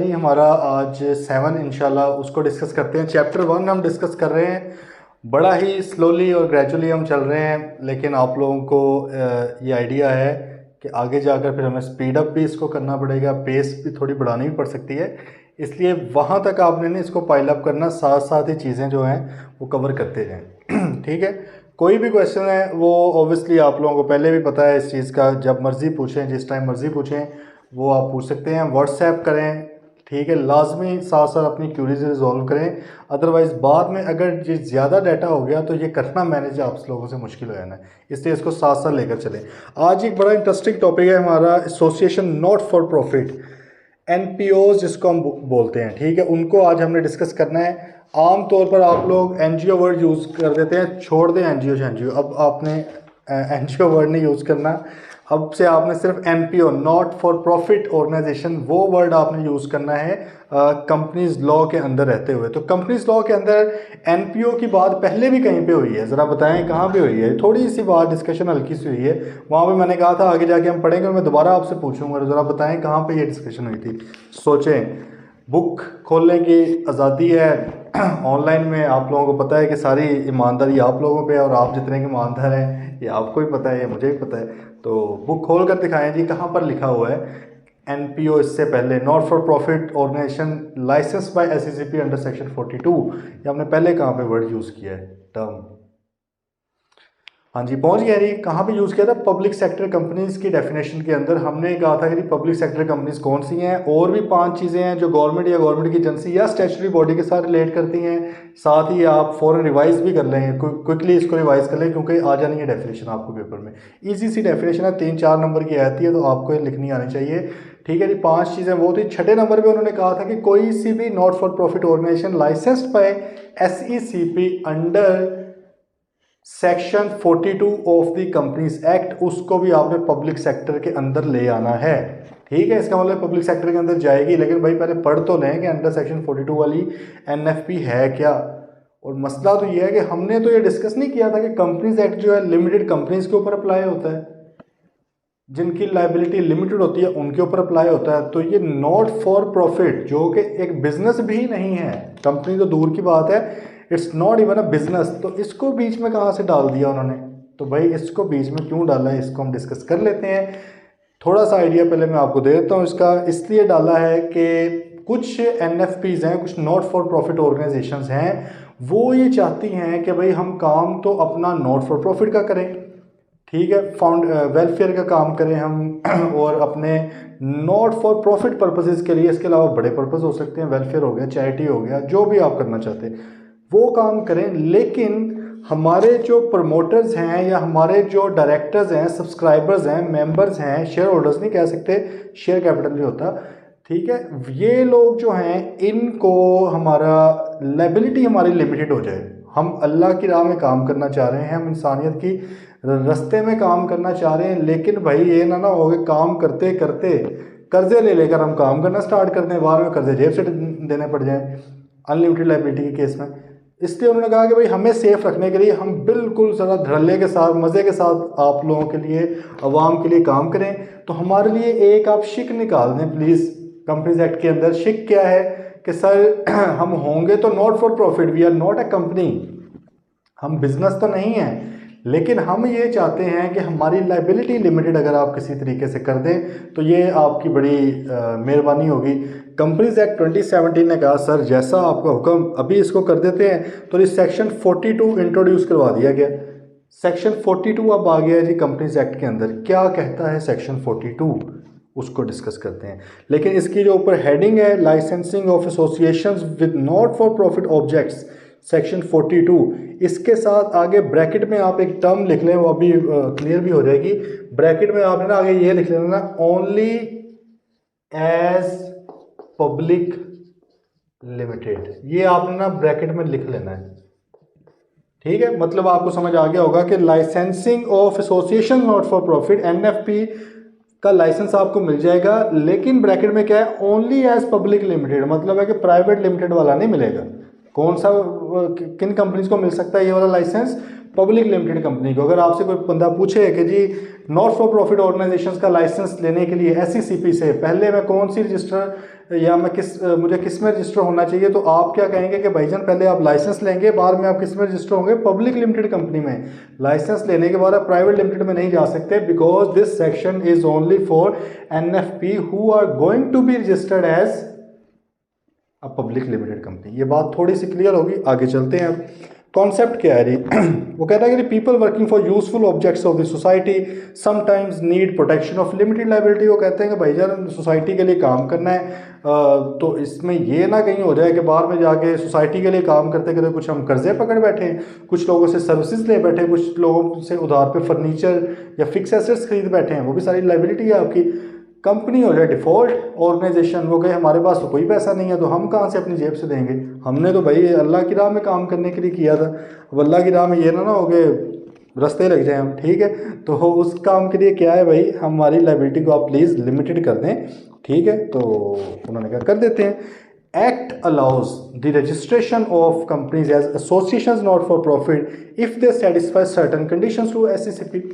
जी हमारा आज 7 इंशाल्लाह उसको डिस्कस करते हैं। चैप्टर 1 हम डिस्कस कर रहे हैं। बड़ा ही स्लोली और ग्रेजुअली हम चल रहे हैं, लेकिन आप लोगों को ये आइडिया है कि आगे जाकर फिर हमें स्पीड अप भी इसको करना पड़ेगा, पेस भी थोड़ी बढ़ानी भी पड़ सकती है। इसलिए वहाँ तक आपने ना इसको पाइल अप करना, साथ साथ ही चीज़ें जो हैं वो कवर करते जाएँ। ठीक है, कोई भी क्वेश्चन है वो ऑब्वियसली आप लोगों को पहले भी पता है इस चीज़ का, जब मर्ज़ी पूछें, जिस टाइम मर्ज़ी पूछें वो आप पूछ सकते हैं। व्हाट्सएप करें, ठीक है, लाजमी साथ साथ अपनी क्यूरीज रिजॉल्व करें। अदरवाइज़ बाद में अगर ये ज़्यादा डाटा हो गया तो ये करना मैनेज आप लोगों से मुश्किल हो जाना है, इसलिए इसको साथ साथ लेकर चलें। आज एक बड़ा इंटरेस्टिंग टॉपिक है हमारा, एसोसिएशन नॉट फॉर प्रॉफिट, एनपीओज जिसको हम बोलते हैं। ठीक है, उनको आज हमने डिस्कस करना है। आम तौर पर आप लोग एनजीओ वर्ड यूज़ कर देते हैं, छोड़ दें एनजीओ। अब आपने एनजीओ वर्ड नहीं यूज़ करना, अब से आपने सिर्फ NPO, not for profit organisation, वो वर्ड आपने यूज़ करना है कंपनीज लॉ के अंदर रहते हुए। तो कंपनीज लॉ के अंदर एनपीओ की बात पहले भी कहीं पे हुई है, ज़रा बताएं कहाँ पे हुई है? थोड़ी सी बात डिस्कशन हल्की सी हुई है, वहाँ पे मैंने कहा था आगे जाके हम पढ़ेंगे और मैं दोबारा आपसे पूछूंगा, ज़रा बताएं कहाँ पे ये डिस्कशन हुई थी। सोचें, बुक खोलने की आज़ादी है। ऑनलाइन में आप लोगों को पता है कि सारी ईमानदारी आप लोगों पे है, और आप जितने के ईमानदार हैं ये आपको ही पता है, ये मुझे भी पता है। तो बुक खोल कर दिखाएं जी, कहाँ पर लिखा हुआ है एनपीओ इससे पहले, not for profit organisation licence by SECP under section 42। ये हमने पहले कहाँ पे वर्ड यूज़ किया है, टर्म? हाँ जी, पहुंच गया। रही कहाँ पे यूज़ किया था? पब्लिक सेक्टर कंपनीज की डेफिनेशन के अंदर हमने कहा था कि पब्लिक सेक्टर कंपनीज कौन सी हैं। और भी 5 चीज़ें हैं जो गवर्नमेंट या गवर्नमेंट की एजेंसी या स्टैट्यूटरी बॉडी के साथ रिलेट करती हैं। साथ ही आप फ़ौरन रिवाइज भी कर लें, क्विकली इसको रिवाइज कर लें, क्योंकि आ जानी है डेफिनेशन आपको पेपर में। ईजी सी डेफिनेशन है, 3-4 नंबर की आती है, तो आपको ये लिखनी आनी चाहिए। ठीक है जी, 5 चीज़ें वो थी। छठे नंबर पर उन्होंने कहा था कि कोई सी भी not for profit organisation licensed by SECP under section 42 of the companies act, उसको भी आपने पब्लिक सेक्टर के अंदर ले आना है। ठीक है, इसका मतलब पब्लिक सेक्टर के अंदर जाएगी, लेकिन भाई पहले पढ़ तो लें कि अंडर सेक्शन 42 वाली एनएफपी है क्या। और मसला तो ये है कि हमने तो ये डिस्कस नहीं किया था कि कंपनीज एक्ट जो है लिमिटेड कंपनीज के ऊपर अप्लाई होता है, जिनकी लाइबिलिटी लिमिटेड होती है उनके ऊपर अप्लाई होता है। तो ये नॉट फॉर प्रॉफिट जो कि एक बिजनेस भी नहीं है, कंपनी तो दूर की बात है, it's not even a business, तो इसको बीच में कहाँ से डाल दिया उन्होंने? तो भाई इसको बीच में क्यों डाला है, इसको हम डिस्कस कर लेते हैं। थोड़ा सा आइडिया पहले मैं आपको दे देता हूँ इसका। इसलिए डाला है कि कुछ एनएफपीज हैं, कुछ नॉट फॉर प्रॉफिट ऑर्गेनाइजेशंस हैं, वो ये चाहती हैं कि भाई हम काम तो अपना नॉट फॉर प्रॉफिट का करें, ठीक है, वेलफेयर का काम करें हम और अपने नॉट फॉर प्रॉफिट पर्पसेस के लिए, इसके अलावा बड़े पर्पस हो सकते हैं, वेलफेयर हो गया, चैरिटी हो गया, जो भी आप करना चाहते हैं वो काम करें। लेकिन हमारे जो प्रमोटर्स हैं या हमारे जो डायरेक्टर्स हैं, सब्सक्राइबर्स हैं, मेंबर्स हैं, शेयर होल्डर्स नहीं कह सकते, शेयर कैपिटल भी होता, ठीक है, ये लोग जो हैं इनको हमारा लाइबिलिटी हमारी लिमिटेड हो जाए। हम अल्लाह की राह में काम करना चाह रहे हैं, हम इंसानियत की रास्ते में काम करना चाह रहे हैं, लेकिन भाई ये ना हो कि काम करते करते कर्जे ले लेकर हम काम करना स्टार्ट कर दें, बाद में कर्जे जेब से देने पड़ जाएं अनलिमिटेड लाइबिलिटी के केस में। इसलिए उन्होंने कहा कि भाई हमें सेफ रखने के लिए हम बिल्कुल ज़रा धड़ल्ले के साथ, मज़े के साथ आप लोगों के लिए, अवाम के लिए काम करें। तो हमारे लिए एक आप शिक निकाल दें प्लीज़ कंपनीज एक्ट के अंदर। शिक क्या है कि सर हम होंगे तो not for profit, we are not a company, हम बिजनेस तो नहीं है, लेकिन हम ये चाहते हैं कि हमारी लाइबिलिटी लिमिटेड अगर आप किसी तरीके से कर दें तो ये आपकी बड़ी मेहरबानी होगी। कंपनीज एक्ट 2017 ने कहा सर जैसा आपका हुक्म, अभी इसको कर देते हैं। तो इस सेक्शन 42 इंट्रोड्यूस करवा दिया गया। सेक्शन 42 अब आ गया है जी कंपनीज एक्ट के अंदर। क्या कहता है सेक्शन 42, उसको डिस्कस करते हैं। लेकिन इसकी जो ऊपर हेडिंग है, licensing of associations with not for profit objects, section 42, इसके साथ आगे ब्रैकेट में आप एक टर्म लिख लें, वो अभी क्लियर भी हो जाएगी। ब्रैकेट में आपने ना आगे ये लिख लेना ना, ओनली एज पब्लिक लिमिटेड, ये आपने ना ब्रैकेट में लिख लेना है। ठीक है, मतलब आपको समझ आ गया होगा कि licensing of association not for profit, NFP का लाइसेंस आपको मिल जाएगा, लेकिन ब्रैकेट में क्या है, ओनली एज पब्लिक लिमिटेड, मतलब है कि प्राइवेट लिमिटेड वाला नहीं मिलेगा। कौन सा, किन कंपनीज को मिल सकता है ये वाला लाइसेंस? पब्लिक लिमिटेड कंपनी को। अगर आपसे कोई बंदा पूछे कि जी नॉट फॉर प्रॉफिट ऑर्गेनाइजेशंस का लाइसेंस लेने के लिए एसईसीपी से पहले मैं कौन सी रजिस्टर या मैं मुझे किस में रजिस्टर होना चाहिए, तो आप क्या कहेंगे कि भाईजान पहले आप लाइसेंस लेंगे, बाद में आप किस में रजिस्टर होंगे, पब्लिक लिमिटेड कंपनी में। लाइसेंस लेने के बाद आप प्राइवेट लिमिटेड में नहीं जा सकते, because this section is only for NFP who are going to be registered as a public limited company. ये बात थोड़ी सी क्लियर होगी, आगे चलते हैं। अब कॉन्सेप्ट क्या है जी? वो कहता है कि people working for useful objects of the society sometimes need protection of limited liability. वो कहते हैं कि भाईजान सोसाइटी के लिए काम करना है, तो इसमें ये ना कहीं हो जाए कि बाहर में जाके सोसाइटी के लिए काम करते करते कुछ हम कर्जे पकड़ बैठे हैं, कुछ लोगों से सर्विसेज ले बैठे, कुछ लोगों से उधार पे फर्नीचर या फिक्स एसेट्स खरीद बैठे हैं, वो भी सारी लाइबिलिटी है आपकी। कंपनी हो जाए डिफ़ॉल्ट ऑर्गेनाइजेशन, वो कहे हमारे पास तो कोई पैसा नहीं है, तो हम कहाँ से अपनी जेब से देंगे, हमने तो भाई अल्लाह की राह में काम करने के लिए किया था। अब अल्लाह की राह में ये ना हो गए रास्ते लग जाए हम, ठीक है। तो उस काम के लिए क्या है भाई, हमारी लाइबिलिटी को आप प्लीज़ लिमिटेड कर दें, ठीक है। तो उन्होंने क्या कर देते हैं, act allows the registration of companies as associations not for profit if they satisfy certain conditions to SECP.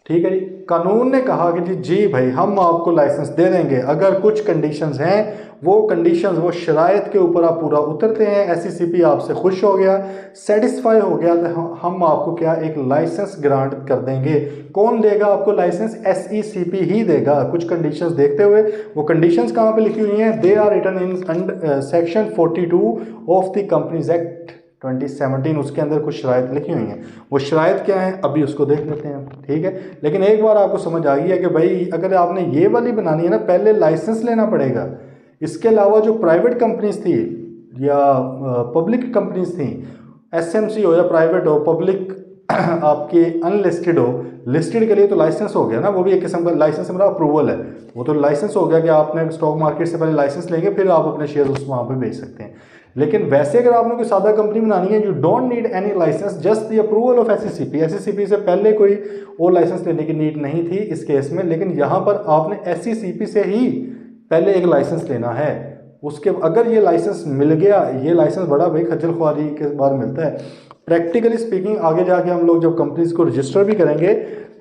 ठीक है जी, कानून ने कहा कि जी भाई हम आपको लाइसेंस दे देंगे अगर कुछ कंडीशंस हैं, वो कंडीशंस वो शराइत के ऊपर आप पूरा उतरते हैं, एसईसीपी आपसे खुश हो गया, सेटिस्फाई हो गया, तो हम आपको क्या एक लाइसेंस ग्रांट कर देंगे। कौन देगा आपको लाइसेंस? एसईसीपी ही देगा, कुछ कंडीशंस देखते हुए। वो कंडीशंस कहाँ पे लिखी हुई हैं? They are written in section 42 of the companies act 2017, उसके अंदर कुछ शराइत लिखी हुई हैं। वो शराइत क्या है अभी उसको देख लेते हैं, ठीक है। लेकिन एक बार आपको समझ आ गई है कि भाई अगर आपने ये वाली बनानी है ना, पहले लाइसेंस लेना पड़ेगा। इसके अलावा जो प्राइवेट कंपनीज थी या पब्लिक कंपनीज थी, एसएमसी हो या प्राइवेट हो, पब्लिक आपकी अनलिस्टेड हो, लिस्टेड के लिए तो लाइसेंस हो गया ना, वो भी एक किस्म का लाइसेंस मतलब अप्रूवल है, वो तो लाइसेंस हो गया कि आपने स्टॉक मार्केट से पहले लाइसेंस लेंगे फिर आप अपने शेयर उस वहाँ पे बेच सकते हैं। लेकिन वैसे अगर आपने कोई सादा कंपनी बनानी है, you don't need any licence, just the approval of SECP. SECP से पहले कोई और लाइसेंस लेने की नीड नहीं थी इस केस में, लेकिन यहाँ पर आपने एसईसीपी से ही पहले एक लाइसेंस लेना है। उसके अगर ये लाइसेंस मिल गया, ये लाइसेंस बड़ा भाई खज्जल ख्वारी के बाद मिलता है। प्रैक्टिकली स्पीकिंग आगे जाके हम लोग जब कंपनीज को रजिस्टर भी करेंगे,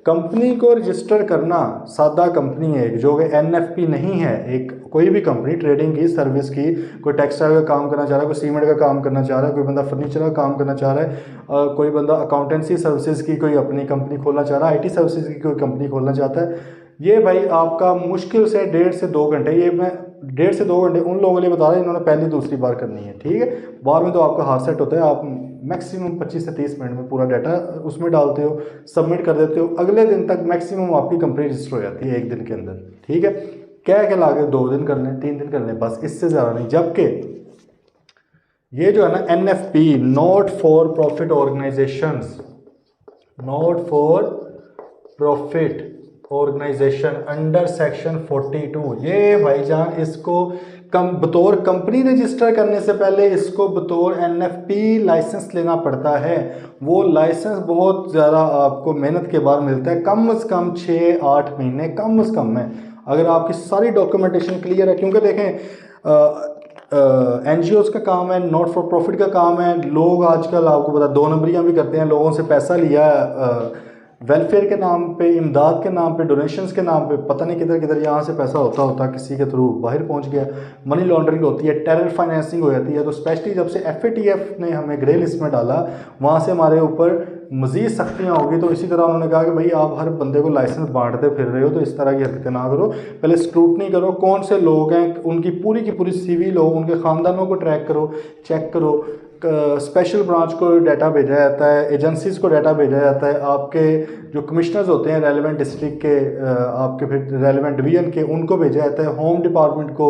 कंपनी को रजिस्टर करना, सादा कंपनी है जो कि एनएफपी नहीं है, एक कोई भी कंपनी ट्रेडिंग की, सर्विस की, कोई टेक्सटाइल का काम करना चाह रहा है, कोई सीमेंट का काम करना चाह रहा है, कोई बंदा फर्नीचर का काम करना चाह रहा है, कोई बंदा अकाउंटेंसी सर्विसेज की कोई अपनी कंपनी खोलना चाह रहा है, आईटी सर्विसेज की कोई कंपनी खोलना चाहता है। ये भाई आपका मुश्किल से 1.5 से 2 घंटे, ये मैं 1.5 से 2 घंटे उन लोगों के लिए बता रहा हूँ इन्होंने पहली दूसरी बार करनी है, ठीक है। बाद में तो आपका हाथ सेट होता है, आप मैक्सिमम 25 से 30 मिनट में पूरा डाटा उसमें डालते हो, सबमिट कर देते हो, अगले दिन तक मैक्सिमम आपकी कंपनी रजिस्टर हो जाती है एक दिन के अंदर, ठीक है। क्या लागे 2 दिन कर लें, 3 दिन कर लें, बस इससे ज़्यादा नहीं। जबकि ये जो है ना NFP, not for profit organisations, not for profit organisation under section 42, ये भाईजान इसको बतौर कंपनी रजिस्टर करने से पहले इसको बतौर एनएफपी लाइसेंस लेना पड़ता है। वो लाइसेंस बहुत ज़्यादा आपको मेहनत के बाद मिलता है, कम से कम 6-8 महीने कम से कम में, अगर आपकी सारी डॉक्यूमेंटेशन क्लियर है। क्योंकि देखें एनजीओज का काम है, नॉट फॉर प्रॉफिट का काम है, लोग आजकल आपको पता 2 नंबरियाँ भी करते हैं, लोगों से पैसा लिया वेलफेयर के नाम पे, इमदाद के नाम पे, डोनेशंस के नाम पे, पता नहीं किधर किधर यहाँ से पैसा होता किसी के थ्रू बाहर पहुँच गया, मनी लॉन्ड्रिंग होती है, टेरर फाइनेंसिंग हो जाती है। तो स्पेशली जब से एफएटीएफ ने हमें ग्रे लिस्ट में डाला, वहाँ से हमारे ऊपर मज़ीद सख्तियाँ होगी। तो इसी तरह उन्होंने कहा कि भाई आप हर बंदे को लाइसेंस बांटते फिर रहे हो, तो इस तरह की हरकतें ना करो, पहले स्क्रूटनी करो कौन से लोग हैं, उनकी पूरी की पूरी सीवी लो, उनके ख़ानदानों को ट्रैक करो, चेक करो, स्पेशल ब्रांच को डाटा भेजा जाता है, एजेंसीज़ को डाटा भेजा जाता है, आपके जो कमिश्नर्स होते हैं रेलेवेंट डिस्ट्रिक्ट के, आपके फिर रेलेवेंट डिवीजन के, उनको भेजा जाता है, होम डिपार्टमेंट को।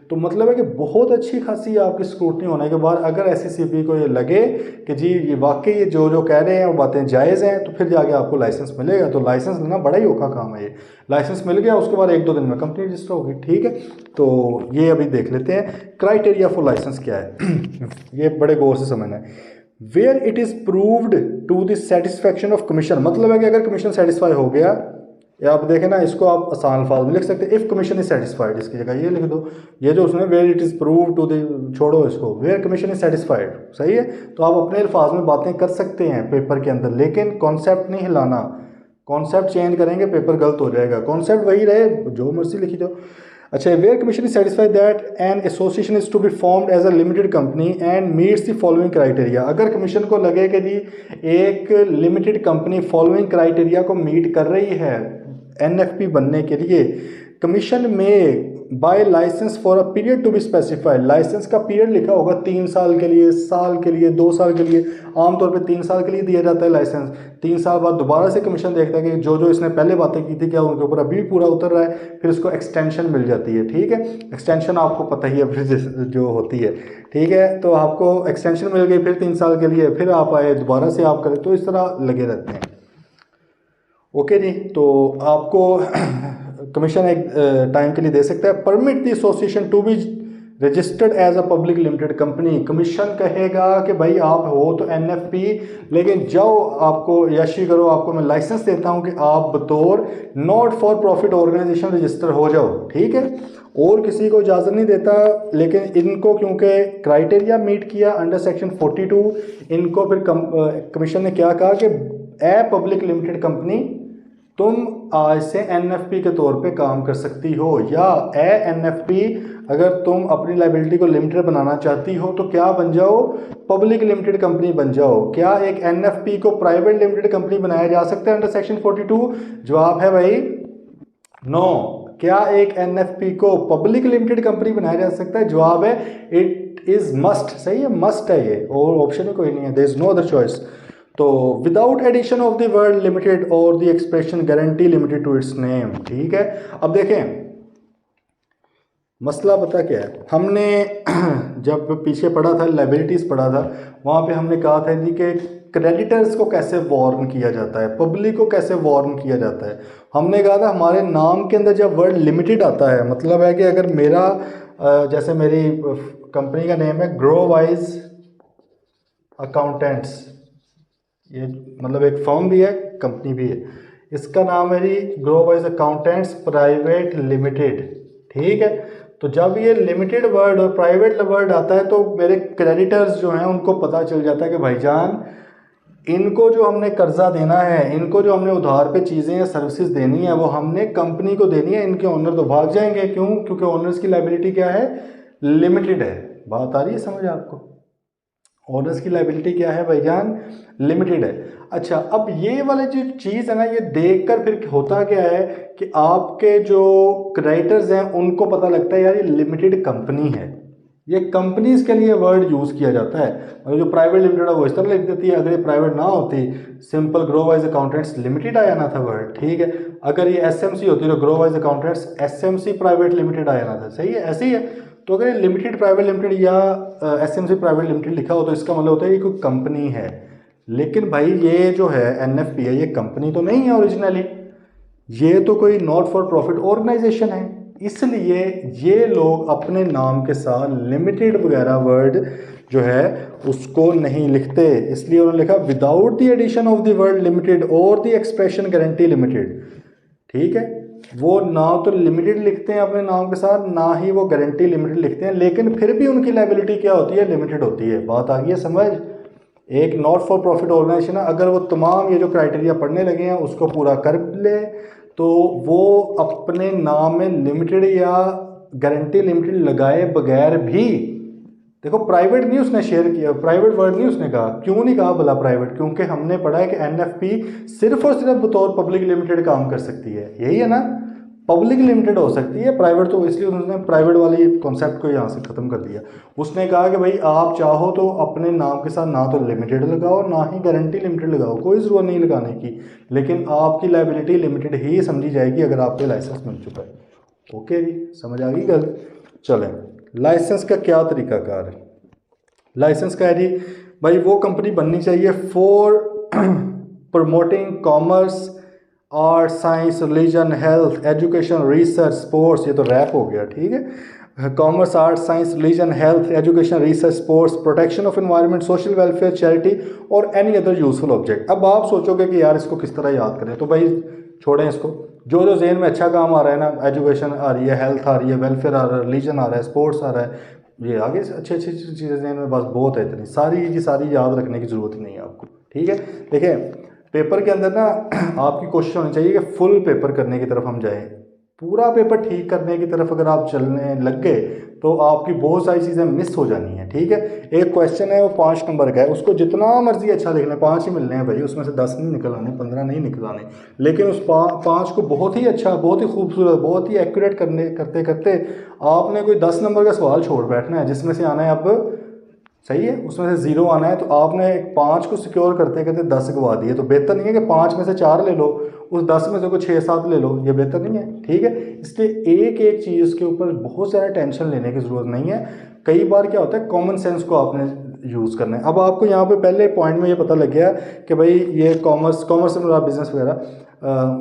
तो मतलब है कि बहुत अच्छी खासी आपकी स्क्रूटनी होने के बाद अगर एसईसीपी को ये लगे कि जी ये वाकई ये जो कह रहे हैं वो बातें जायज़ हैं, तो फिर जाके आपको लाइसेंस मिलेगा। तो लाइसेंस लेना बड़ा ही औखा काम है। ये लाइसेंस मिल गया, उसके बाद 1-2 दिन में कंपनी रजिस्टर होगी, ठीक है। तो ये अभी देख लेते हैं क्राइटेरिया फॉर लाइसेंस क्या है। ये बड़े गौर से समझना है। Where it is proved to the satisfaction of commission, मतलब है कि अगर कमीशन सेटिस्फाई हो गया या आप देखें ना, इसको आप आसान अल्फाज में लिख सकते हैं, इफ़ कमीशन इज सेटिस्फाइड, इसकी जगह ये लिख दो। ये जो उसने where it is prove to the, छोड़ो इसको, वेयर कमीशन इज सेटिस्फाइड, सही है। तो आप अपने अल्फाज में बातें कर सकते हैं पेपर के अंदर, लेकिन कॉन्सेप्ट नहीं हिलाना। कॉन्सेप्ट चेंज करेंगे पेपर गलत हो जाएगा, कॉन्सेप्ट वही रहे, जो मर्जी लिखी जाओ। अच्छा, where commission is satisfied that an association is to be formed as a limited company and meets the following criteria. अगर कमीशन को लगे कि जी एक लिमिटेड कंपनी फॉलोइंग क्राइटेरिया को मीट कर रही है एनएफपी बनने के लिए, कमीशन में by licence for a period to be specified, licence का पीरियड लिखा होगा 3 साल के लिए, साल के लिए, 2 साल के लिए, आमतौर पे 3 साल के लिए दिया जाता है लाइसेंस। 3 साल बाद दोबारा से कमीशन देखता है कि जो जो इसने पहले बातें की थी क्या उनके ऊपर अभी पूरा उतर रहा है, फिर इसको एक्सटेंशन मिल जाती है। ठीक है, एक्सटेंशन आपको पता ही है फिर जो होती है, ठीक है। तो आपको एक्सटेंशन मिल गई फिर 3 साल के लिए, फिर आप आए दोबारा से आप करें, तो इस तरह लगे रहते हैं। ओके जी, तो आपको कमीशन एक टाइम के लिए दे सकता है। Permit the association to be registered as a public limited company, commission कहेगा कि भाई आप हो तो एनएफपी, लेकिन जाओ आपको यशी करो, आपको मैं लाइसेंस देता हूं कि आप बतौर not for profit organisation register हो जाओ, ठीक है। और किसी को इजाज़त नहीं देता, लेकिन इनको क्योंकि क्राइटेरिया मीट किया अंडर सेक्शन 42, इनको फिर कमीशन ने क्या कहा कि ए पब्लिक लिमिटेड कंपनी तुम आज से एनएफपी के तौर पे काम कर सकती हो, या ए एनएफपी अगर तुम अपनी लाइबिलिटी को लिमिटेड बनाना चाहती हो तो क्या बन जाओ, पब्लिक लिमिटेड कंपनी बन जाओ। क्या एक एनएफपी को प्राइवेट लिमिटेड कंपनी बनाया जा सकता है अंडर सेक्शन 42? जवाब है भाई नो। क्या एक एनएफपी को पब्लिक लिमिटेड कंपनी बनाया जा सकता है? जवाब है इट इज मस्ट, सही है, मस्ट है ये, और ऑप्शन ही कोई नहीं है, there is no other choice. तो without addition of the word limited और the expression guarantee limited to its name, ठीक है। अब देखें मसला पता क्या है, हमने जब पीछे पढ़ा था लाइबिलिटीज पढ़ा था, वहाँ पे हमने कहा था जी कि क्रेडिटर्स को कैसे वार्न किया जाता है, पब्लिक को कैसे वार्न किया जाता है। हमने कहा था हमारे नाम के अंदर जब वर्ड लिमिटेड आता है, मतलब है कि अगर मेरा जैसे मेरी कंपनी का नेम है ग्रो वाइज अकाउंटेंट्स, ये मतलब एक फर्म भी है कंपनी भी है, इसका नाम है G grow wise accountants private limited, ठीक है। तो जब ये लिमिटेड वर्ड और प्राइवेट वर्ड आता है तो मेरे क्रेडिटर्स जो हैं उनको पता चल जाता है कि भाईजान इनको जो हमने कर्जा देना है, इनको जो हमने उधार पे चीज़ें या सर्विसेज देनी है वो हमने कंपनी को देनी है। इनके ओनर तो भाग जाएंगे, क्यों? क्योंकि ओनर्स की लाइबिलिटी क्या है, लिमिटेड है। बात आ रही है समझ आपको? ओनर्स की लाइबिलिटी क्या है भाईजान, लिमिटेड है। अच्छा, अब ये वाले जो चीज़ है ना, ये देखकर फिर होता क्या है कि आपके जो क्रेडिटर्स हैं उनको पता लगता है यार ये लिमिटेड कंपनी है, ये कंपनीज के लिए वर्ड यूज़ किया जाता है। मतलब जो प्राइवेट लिमिटेड है वो इस तरह लिख देती है, अगर ये प्राइवेट ना होती simple grow wise accountants limited आया ना था वर्ड, ठीक है। अगर ये एसएमसी होती तो grow wise accountants SMC private limited आया ना था, सही है, ऐसे ही है। तो अगर ये लिमिटेड प्राइवेट लिमिटेड या एसएमसी प्राइवेट लिमिटेड लिखा हो तो इसका मतलब होता है ये कोई कंपनी है। लेकिन भाई ये जो है एनएफपी है, ये कंपनी तो नहीं है ओरिजिनली, ये तो कोई नॉट फॉर प्रॉफिट ऑर्गेनाइजेशन है। इसलिए ये लोग अपने नाम के साथ लिमिटेड वगैरह वर्ड जो है उसको नहीं लिखते, इसलिए उन्होंने लिखा without the addition of the word limited और द एक्सप्रेशन गारंटी लिमिटेड, ठीक है। वो ना तो लिमिटेड लिखते हैं अपने नाम के साथ, ना ही वो गारंटी लिमिटेड लिखते हैं, लेकिन फिर भी उनकी लायबिलिटी क्या होती है, लिमिटेड होती है। बात आ गई है समझ? एक नॉट फॉर प्रॉफिट ऑर्गेनाइजेशन है, अगर वो तमाम ये जो क्राइटेरिया पढ़ने लगे हैं उसको पूरा कर ले तो वो अपने नाम में लिमिटेड या गारंटी लिमिटेड लगाए बगैर भी, देखो प्राइवेट नहीं उसने शेयर किया, प्राइवेट वर्ड नहीं उसने कहा, क्यों नहीं कहा भला प्राइवेट? क्योंकि हमने पढ़ा है कि एनएफपी सिर्फ और सिर्फ बतौर पब्लिक लिमिटेड काम कर सकती है, यही है ना, पब्लिक लिमिटेड हो सकती है, प्राइवेट तो इसलिए उन्होंने प्राइवेट वाली कॉन्सेप्ट को यहाँ से ख़त्म कर दिया। उसने कहा कि भाई आप चाहो तो अपने नाम के साथ ना तो लिमिटेड लगाओ ना ही गारंटी लिमिटेड लगाओ, कोई ज़रूरत नहीं लगाने की, लेकिन आपकी लायबिलिटी लिमिटेड ही समझी जाएगी अगर आपको लाइसेंस मिल चुका है। ओके जी, समझ आ गई गल? चलें, लाइसेंस का क्या तरीकाकार है? लाइसेंस का है जी भाई वो कंपनी बननी चाहिए for promoting commerce, art, science, religion, health, education, research, sports, ये तो रैप हो गया, ठीक है। Commerce, art, science, religion, health, education, research, sports, protection of environment, social welfare, charity और एनी अदर यूजफुल ऑब्जेक्ट। अब आप सोचोगे कि यार इसको किस तरह याद करें, तो भाई छोड़ें इसको। जो जो जेहन में अच्छा काम आ रहा है ना, एजुकेशन आ रही है, हेल्थ आ रही है, वेलफेयर आ रहा है, रिलीजन आ रहा है, स्पोर्ट्स आ रहा है, ये आगे से अच्छी अच्छी चीज़ें जेहन में बस बहुत है, इतनी सारी की सारी याद रखने की ज़रूरत नहीं है आपको। ठीक है, देखिए पेपर के अंदर ना आपकी कोशिश होनी चाहिए कि फुल पेपर करने की तरफ हम जाएं। पूरा पेपर ठीक करने की तरफ अगर आप चलने लग गए तो आपकी बहुत सारी चीज़ें मिस हो जानी हैं। ठीक है, एक क्वेश्चन है वो 5 नंबर का है, उसको जितना मर्जी अच्छा लिख लें, 5 ही मिलने हैं भाई, उसमें से 10 नहीं निकल आने, 15 नहीं निकल आने, लेकिन उस 5 को बहुत ही अच्छा, बहुत ही खूबसूरत, बहुत ही एक्यूरेट करने करते करते आपने कोई 10 नंबर का सवाल छोड़ बैठना है, जिसमें से आना है अब, सही है, उसमें से 0 आना है, तो आपने 5 को सिक्योर करते करते 10 गवा दिए। तो बेहतर नहीं है कि 5 में से 4 ले लो, उस 10 में से कोई 6-7 ले लो, ये बेहतर नहीं है। ठीक है, इसलिए एक एक चीज़ के ऊपर बहुत सारा टेंशन लेने की ज़रूरत नहीं है। कई बार क्या होता है, कॉमन सेंस को आपने यूज़ करना है। अब आपको यहाँ पे पहले पॉइंट में ये पता लग गया कि भाई ये कॉमर्स से मुराद बिजनेस वगैरह,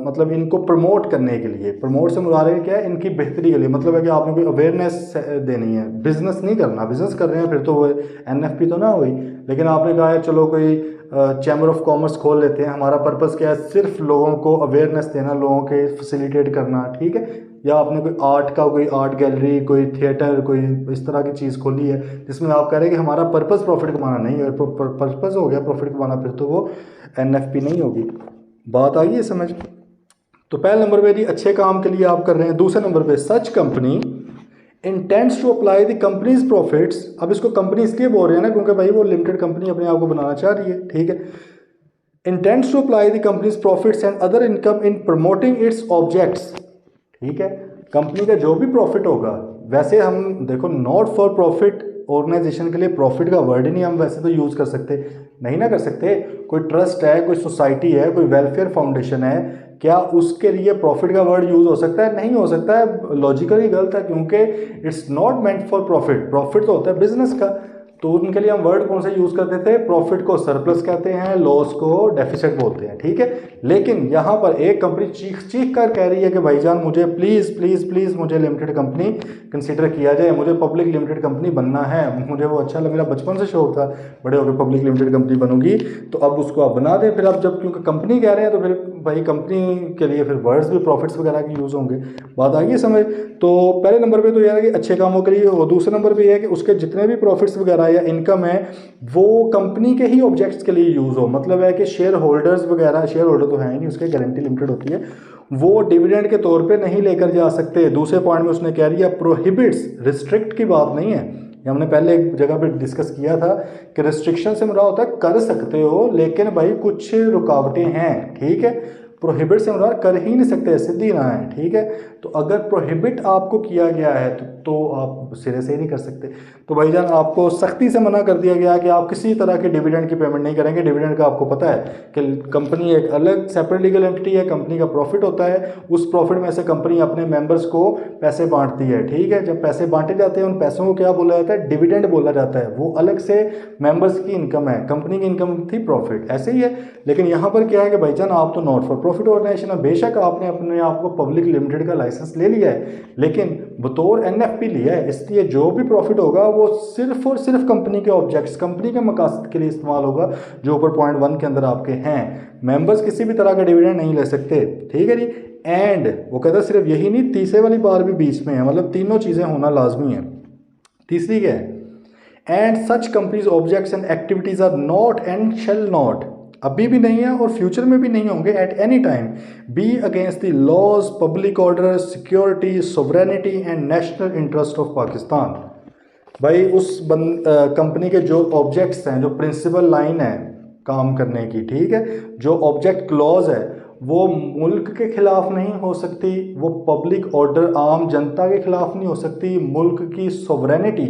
मतलब इनको प्रमोट करने के लिए, प्रमोट से मुराद है क्या है, इनकी बेहतरी के लिए, मतलब है कि आपने कोई अवेयरनेस देनी है, बिजनेस नहीं करना। बिजनेस कर रहे हैं फिर तो वो एनएफपी तो ना हुई, लेकिन आपने कहा है चलो कोई चैम्बर ऑफ कॉमर्स खोल लेते हैं, हमारा पर्पस क्या है, सिर्फ लोगों को अवेयरनेस देना, लोगों के फैसिलिटेट करना। ठीक है, या आपने कोई आर्ट का, कोई आर्ट गैलरी, कोई थिएटर, कोई इस तरह की चीज़ खोली है जिसमें आप कह रहे हैं कि हमारा पर्पस प्रॉफिट कमाना नहीं है, पर्पस हो गया प्रॉफिट कमाना, फिर तो वो एनएफपी नहीं होगी। बात आ गई है समझ। तो पहले नंबर पे जी अच्छे काम के लिए आप कर रहे हैं। दूसरे नंबर पे such company intends to apply the company's profits. अब इसको कंपनी इसलिए बोल रहे हैं ना क्योंकि भाई वो लिमिटेड कंपनी अपने आप को बनाना चाह रही है। ठीक है, intends to apply the company's profits and other income in promoting its objects. ठीक है, कंपनी का जो भी प्रॉफिट होगा, वैसे हम देखो नॉट फॉर प्रॉफिट ऑर्गेनाइजेशन के लिए प्रॉफिट का वर्ड ही नहीं हम वैसे तो यूज़ कर सकते, नहीं ना कर सकते। कोई ट्रस्ट है, कोई सोसाइटी है, कोई वेलफेयर फाउंडेशन है, क्या उसके लिए प्रॉफिट का वर्ड यूज़ हो सकता है? नहीं हो सकता है, लॉजिकली गलत है, क्योंकि it's not meant for profit. Profit तो होता है बिजनेस का, तो उनके लिए हम वर्ड कौन सा यूज़ करते थे? प्रॉफिट को सरप्लस कहते हैं, लॉस को डेफिसिट बोलते हैं। ठीक है, लेकिन यहाँ पर एक कंपनी चीख चीख कर कह रही है कि भाईजान मुझे प्लीज़ प्लीज़ प्लीज़ मुझे लिमिटेड कंपनी कंसीडर किया जाए, मुझे पब्लिक लिमिटेड कंपनी बनना है, मुझे वो अच्छा लग, मेरा बचपन से शौक था बड़े होकर पब्लिक लिमिटेड कंपनी बनूंगी, तो अब उसको आप बना दें। फिर आप जब क्योंकि कंपनी कह रहे हैं तो फिर भाई कंपनी के लिए फिर वर्ड्स भी प्रॉफिट्स वगैरह की यूज़ होंगे। बात आ गई समझ। तो पहले नंबर पे तो यह है कि अच्छे कामों के लिए, और दूसरे नंबर पे यह है कि उसके जितने भी प्रॉफिट्स वगैरह या इनकम है वो कंपनी के ही ऑब्जेक्ट्स के लिए यूज़ हो। मतलब है कि शेयर होल्डर्स वगैरह, शेयर होल्डर तो है ही नहीं, उसके गारंटी लिमिटेड होती है, वो डिविडेंड के तौर पे नहीं लेकर जा सकते। दूसरे पॉइंट में उसने कह दिया प्रोहिबिट्स, रिस्ट्रिक्ट की बात नहीं है, ये हमने पहले एक जगह पे डिस्कस किया था कि रिस्ट्रिक्शन से मुराद होता है कर सकते हो लेकिन भाई कुछ रुकावटें हैं। ठीक है, प्रोहिबिट से मुराद कर ही नहीं सकते, सीधी ना है। ठीक है, तो अगर प्रोहिबिट आपको किया गया है तो आप सिरे से ही नहीं कर सकते। तो भाईजान आपको सख्ती से मना कर दिया गया कि आप किसी तरह के डिविडेंड की पेमेंट नहीं करेंगे। डिविडेंड का आपको पता है कि कंपनी एक अलग सेपरेट लीगल एंटिटी है, कंपनी का प्रॉफिट होता है, उस प्रॉफिट में से कंपनी अपने मेंबर्स को पैसे बांटती है। ठीक है, जब पैसे बांटे जाते हैं उन पैसों को क्या बोला जाता है? डिविडेंड बोला जाता है। वो अलग से मेंबर्स की इनकम है, कंपनी की इनकम थी प्रॉफिट, ऐसे ही है। लेकिन यहाँ पर क्या है कि भाईजान आप तो नॉट फॉर प्रॉफिट ऑर्गेनाइजेशन है, बेशक आपने अपने आप को पब्लिक लिमिटेड का लाइसेंस ले लिया है लेकिन बतौर एनएफपी लिया है, इसलिए जो भी प्रॉफिट होगा वो सिर्फ और सिर्फ कंपनी के ऑब्जेक्ट्स, कंपनी के मकासद के लिए इस्तेमाल होगा, जो ऊपर पॉइंट 1 के अंदर आपके हैं। मेंबर्स किसी भी तरह का डिविडेंड नहीं ले सकते। ठीक है जी, एंड वो कहता सिर्फ यही नहीं, तीसरे वाली बार भी बीच में है, मतलब तीनों चीज़ें होना लाजमी है। तीसरी क्या है? And such company's objects and activities are not and shall not, अभी भी नहीं है और फ्यूचर में भी नहीं होंगे, at any time be against the laws, public order, security, sovereignty and national interest of Pakistan. भाई उस कंपनी के जो ऑब्जेक्ट्स हैं, जो प्रिंसिपल लाइन है काम करने की, ठीक है, जो ऑब्जेक्ट क्लॉज है वो मुल्क के खिलाफ नहीं हो सकती, वो पब्लिक ऑर्डर आम जनता के खिलाफ नहीं हो सकती, मुल्क की सोवरेनिटी,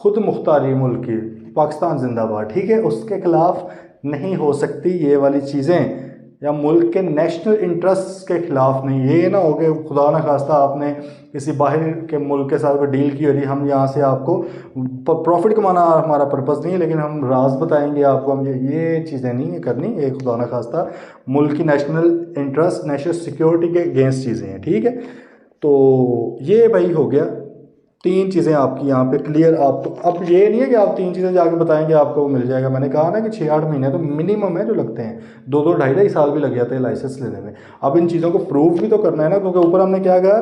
खुद मुख्तारी मुल्क की, पाकिस्तान जिंदाबाद, ठीक है, उसके खिलाफ नहीं हो सकती ये वाली चीज़ें, या मुल्क के नेशनल इंटरेस्ट के खिलाफ नहीं। ये ना हो कि खुदा न खास्ता आपने किसी बाहर के मुल्क के साथ कोई डील की हो रही, हम यहाँ से आपको प्रॉफिट कमाना हमारा पर्पस नहीं है लेकिन हम राज बताएंगे आपको, हम ये चीज़ें नहीं है करनी, ये खुदा न खास्ता मुल्क की नेशनल इंटरेस्ट, नेशनल सिक्योरिटी के अगेंस्ट चीज़ें हैं। ठीक है, तो ये भाई हो गया तीन चीज़ें आपकी यहाँ पे क्लियर, आपको अब ये नहीं है कि आप तीन चीज़ें जाके बताएंगे आपको वो मिल जाएगा। मैंने कहा ना कि 6-8 महीने तो मिनिमम है जो लगते हैं, 2-2 ढाई साल भी लग जाते हैं लाइसेंस लेने में। अब इन चीज़ों को प्रूव भी तो करना है ना, क्योंकि ऊपर हमने क्या कहा,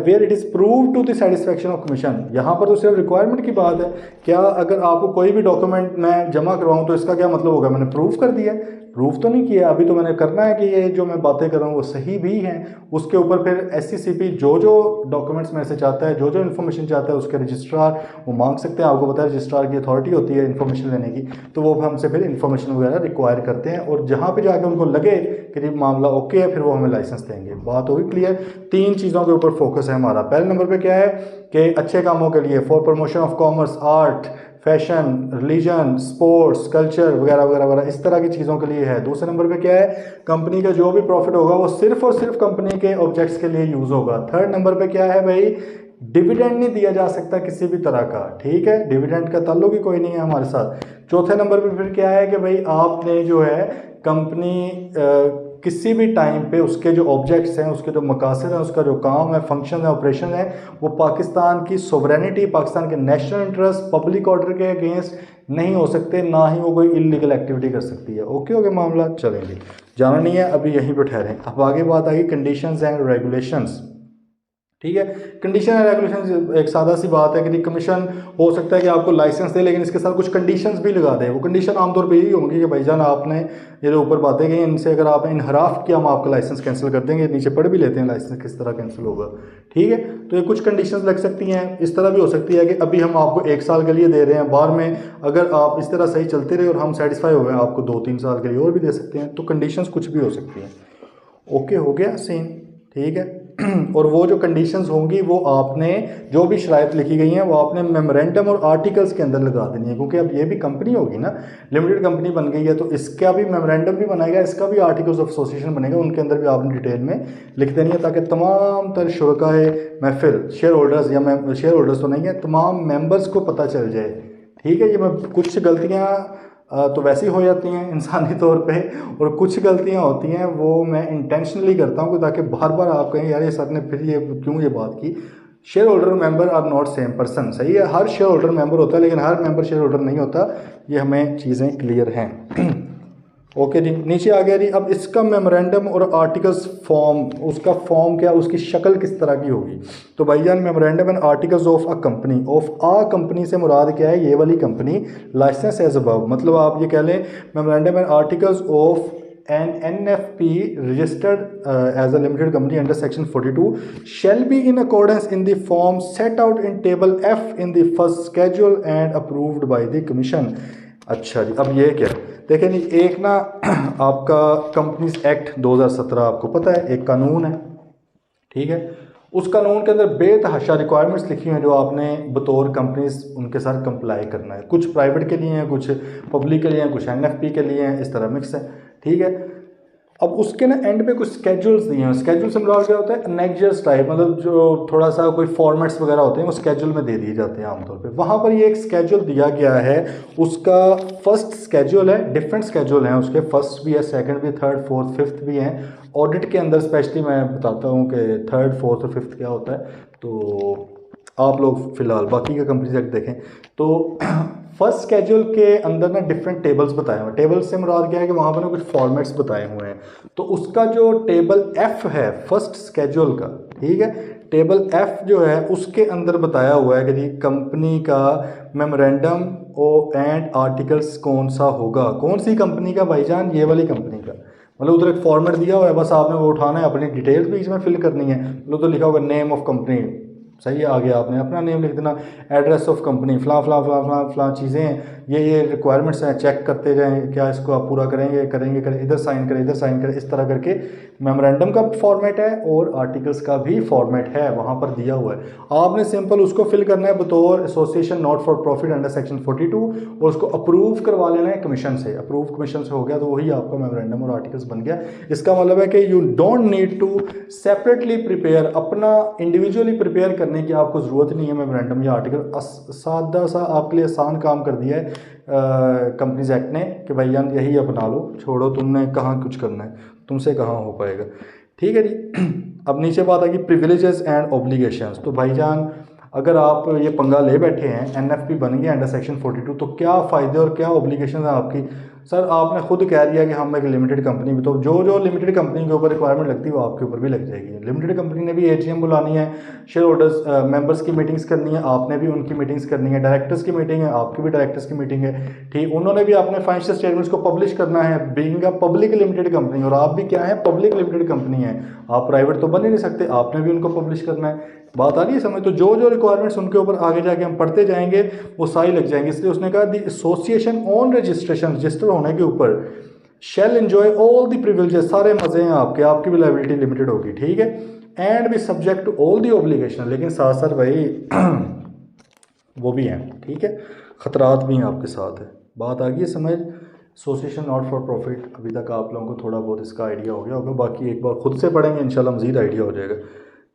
where it is prove to the satisfaction of commission. यहाँ पर तो सिर्फ रिक्वायरमेंट की बात है। क्या अगर आपको कोई भी डॉक्यूमेंट मैं जमा करवाऊँ तो इसका क्या मतलब होगा, मैंने प्रूव कर दिया है? प्रूफ तो नहीं किया, अभी तो मैंने करना है कि ये जो मैं बातें कर रहा हूँ वो सही भी हैं। उसके ऊपर फिर SCCP जो जो डॉक्यूमेंट्स मेरे से चाहता है, जो जो इन्फॉर्मेशन चाहता है, उसके रजिस्ट्रार वो मांग सकते हैं। आपको पता है रजिस्ट्रार की अथॉरिटी होती है इन्फॉर्मेशन लेने की, तो वो हमसे फिर इन्फॉर्मेशन वगैरह रिक्वायर करते हैं, और जहाँ पे जाकर उनको लगे कि ये मामला ओके है, फिर वो हमें लाइसेंस देंगे। बात होगी क्लियर। तीन चीज़ों के ऊपर फोकस है हमारा। पहले नंबर पर क्या है कि अच्छे कामों के लिए, for promotion of commerce, art, fashion, religion, sports, culture वगैरह वगैरह वगैरह, इस तरह की चीज़ों के लिए है। दूसरे नंबर पे क्या है, कंपनी का जो भी प्रॉफिट होगा वो सिर्फ और सिर्फ कंपनी के ऑब्जेक्ट्स के लिए यूज़ होगा। थर्ड नंबर पे क्या है भाई, डिविडेंड नहीं दिया जा सकता किसी भी तरह का, ठीक है, डिविडेंड का ताल्लुक ही कोई नहीं है हमारे साथ। चौथे नंबर पे फिर क्या है कि भाई आपने जो है कंपनी किसी भी टाइम पे उसके जो ऑब्जेक्ट्स हैं, उसके जो मकासद हैं, उसका जो काम है, फंक्शन है, ऑपरेशन है, वो पाकिस्तान की सोवरेनिटी, पाकिस्तान के नेशनल इंटरेस्ट, पब्लिक ऑर्डर के अगेंस्ट नहीं हो सकते, ना ही वो कोई इलीगल एक्टिविटी कर सकती है। ओके हो गया मामला, चलेंगे, जाना नहीं है अभी, यहीं पर ठहरें। अब आगे बात आई कंडीशंस एंड रेगुलेशंस। ठीक है, कंडीशन एंड रेगुलेशन एक सादा सी बात है कि कमीशन हो सकता है कि आपको लाइसेंस दे, लेकिन इसके साथ कुछ कंडीशंस भी लगा दे। वो कंडीशन आमतौर पे यही होंगी कि भाईजान आपने ये जो ऊपर बातें गई इनसे अगर आपने इनहराफ किया, हम आपका लाइसेंस कैंसिल कर देंगे। नीचे पढ़ भी लेते हैं लाइसेंस किस तरह कैंसिल होगा, ठीक है। तो ये कुछ कंडीशंस लग सकती हैं। इस तरह भी हो सकती है कि अभी हम आपको 1 साल के लिए दे रहे हैं, बाद में अगर आप इस तरह सही चलते रहे और हम सेटिस्फाई हो गए, आपको 2-3 साल के लिए और भी दे सकते हैं। तो कंडीशंस कुछ भी हो सकती हैं। ओके हो गया सीन, ठीक है। और वो जो कंडीशंस होंगी वो आपने, जो भी शराइत लिखी गई हैं वो आपने मेमोरेंडम और आर्टिकल्स के अंदर लगा देनी है, क्योंकि अब ये भी कंपनी होगी ना, लिमिटेड कंपनी बन गई है, तो इसका भी मेमोरेंडम भी बनाएगा, इसका भी आर्टिकल्स ऑफ एसोसिएशन बनेगा, उनके अंदर भी आपने डिटेल में लिख देनी है, ताकि तमाम तर शुरकाए महफिल, शेयर होल्डर्स या शेयर होल्डर्स तो नहीं है, तमाम मेम्बर्स को पता चल जाए, ठीक है। ये मैं कुछ गलतियाँ तो वैसे ही हो जाती हैं इंसानी तौर पे, और कुछ गलतियां होती हैं वो मैं इंटेंशनली करता हूँ ताकि बार बार आप कहें यार ये सर ने फिर ये क्यों ये बात की। Shareholder member are not same person, सही है, हर शेयर होल्डर मेंबर होता है लेकिन हर मेंबर शेयर होल्डर नहीं होता, ये हमें चीज़ें क्लियर हैं। ओके जी, नीचे आ गया जी। अब इसका मेमोरेंडम और आर्टिकल्स फॉर्म, उसका फॉर्म क्या, उसकी शक्ल किस तरह की होगी। तो भाईजान memorandum and articles of a company, of a company से मुराद क्या है, ये वाली कंपनी, लाइसेंस एज अबव, मतलब आप ये कह लें memorandum and articles of an NFP registered as a limited company under section 42 shall be in accordance in the form set out in table F in the first schedule and approved by the commission। अच्छा जी, अब ये क्या, देखें जी, एक ना आपका companies act 2017 आपको पता है, एक कानून है, ठीक है। उस कानून के अंदर बेतहाशा रिक्वायरमेंट्स लिखी हैं जो आपने बतौर कंपनीज उनके साथ कंप्लाई करना है। कुछ प्राइवेट के लिए हैं, कुछ पब्लिक के लिए हैं, कुछ NFP के लिए हैं, इस तरह मिक्स है, ठीक है। अब उसके ना एंड पे कुछ स्केड्यूल्स दिए हैं। स्केड्यूल से मतलब क्या होता है, नेक्स्ट टाइप, मतलब जो थोड़ा सा कोई फॉर्मेट्स वगैरह होते हैं वो स्केड्यूल में दे दिए जाते हैं आमतौर पे। वहाँ पर ये एक स्केड्यूल दिया गया है, उसका फर्स्ट स्केड्यूल है, डिफरेंट स्केड्यूल हैं उसके, फर्स्ट भी है, सेकंड भी, थर्ड, फोर्थ, फिफ्थ भी हैं। ऑडिट के अंदर स्पेशली मैं बताता हूँ कि थर्ड, फोर्थ और फिफ्थ क्या होता है, तो आप लोग फिलहाल बाकी का कंपनी एक्ट देखें। तो फर्स्ट स्केड्यूल के अंदर ना डिफरेंट टेबल्स बताए हुए हैं। टेबल से मुराद क्या है कि वहाँ पर ना कुछ फॉर्मेट्स बताए हुए हैं। तो उसका जो टेबल F है फर्स्ट स्केड्यूल का, ठीक है, टेबल F जो है उसके अंदर बताया हुआ है कि जी कंपनी का मेमोरेंडम एंड आर्टिकल्स कौन सा होगा, कौन सी कंपनी का भाईजान, ये वाली कंपनी का। मतलब उधर एक फॉर्मेट दिया हुआ है, बस आपने वो उठाना है, अपनी डिटेल्स भी इसमें फिल करनी है। मतलब तो लिखा होगा नेम ऑफ कंपनी, सही है, आगे आपने अपना नेम लिख देना, एड्रेस ऑफ कंपनी, फलां फलां फलां फलां फलां चीज़ें हैं, ये रिक्वायरमेंट्स हैं, चेक करते जाएं क्या इसको आप पूरा करेंगे, करेंगे करें, इधर साइन करें, इधर साइन करें, इस तरह करके मेमोरेंडम का फॉर्मेट है और आर्टिकल्स का भी फॉर्मेट है, वहाँ पर दिया हुआ है। आपने सिंपल उसको फिल करना है बतौर association not for profit under section 42 और उसको अप्रूव करवा लेना है कमीशन से। अप्रूव कमीशन से हो गया तो वही आपका मेमोरेंडम और आर्टिकल्स बन गया। इसका मतलब है कि you don't need to separately prepare, अपना इंडिविजुअली प्रिपेयर करने की आपको ज़रूरत नहीं है मेमोरेंडम या आर्टिकल। सादा सा आपके लिए आसान काम कर दिया है कंपनीज एक्ट ने कि भाईजान यही अपना लो, छोड़ो, तुमने कहाँ कुछ करना है, तुमसे कहाँ हो पाएगा, ठीक है जी। अब नीचे बात आ गई प्रिविलेजेस एंड ऑब्लिगेशंस। तो भाईजान अगर आप ये पंगा ले बैठे हैं, एनएफपी बन गया अंडर सेक्शन 42, तो क्या फ़ायदे और क्या ऑब्लिगेशन है आपकी? सर आपने खुद कह दिया कि हम एक लिमिटेड कंपनी भी, तो जो जो लिमिटेड कंपनी के ऊपर रिक्वायरमेंट लगती है वो आपके ऊपर भी लग जाएगी। लिमिटेड कंपनी ने भी एजीएम बुलानी है, शेयर होल्डर्स मेंबर्स की मीटिंग्स करनी है, आपने भी उनकी मीटिंग्स करनी है, डायरेक्टर्स की मीटिंग है, आपकी भी डायरेक्टर्स की मीटिंग है, ठीक, उन्होंने भी अपने फाइनेंशियल स्टेटमेंट्स को पब्लिश करना है, being a public limited company. और आप भी क्या है, पब्लिक लिमिटेड कंपनी है, आप प्राइवेट तो बन ही नहीं सकते, आपने भी उनको पब्लिश करना है। बात आ रही है समझ? तो जो जो रिक्वायरमेंट्स उनके ऊपर आगे जाके हम पढ़ते जाएंगे वो सारी लग जाएंगे। इसलिए उसने कहा the association on registration, registration होने के ऊपर shall enjoy all the privileges, सारे मजे हैं आपके, आपकी भी लाइबिलिटी लिमिटेड होगी, ठीक है, एंड भी subject to all the obligation. लेकिन साथ साथ भाई वो भी हैं, ठीक है, खतरात भी हैं आपके साथ है। बात आ गई है समझ? एसोसिएशन नॉट फॉर प्रॉफिट, अभी तक आप लोगों को थोड़ा बहुत इसका आइडिया हो गया होगा, बाकी एक बार खुद से पढ़ेंगे इंशाल्लाह मज़ीद आइडिया हो जाएगा।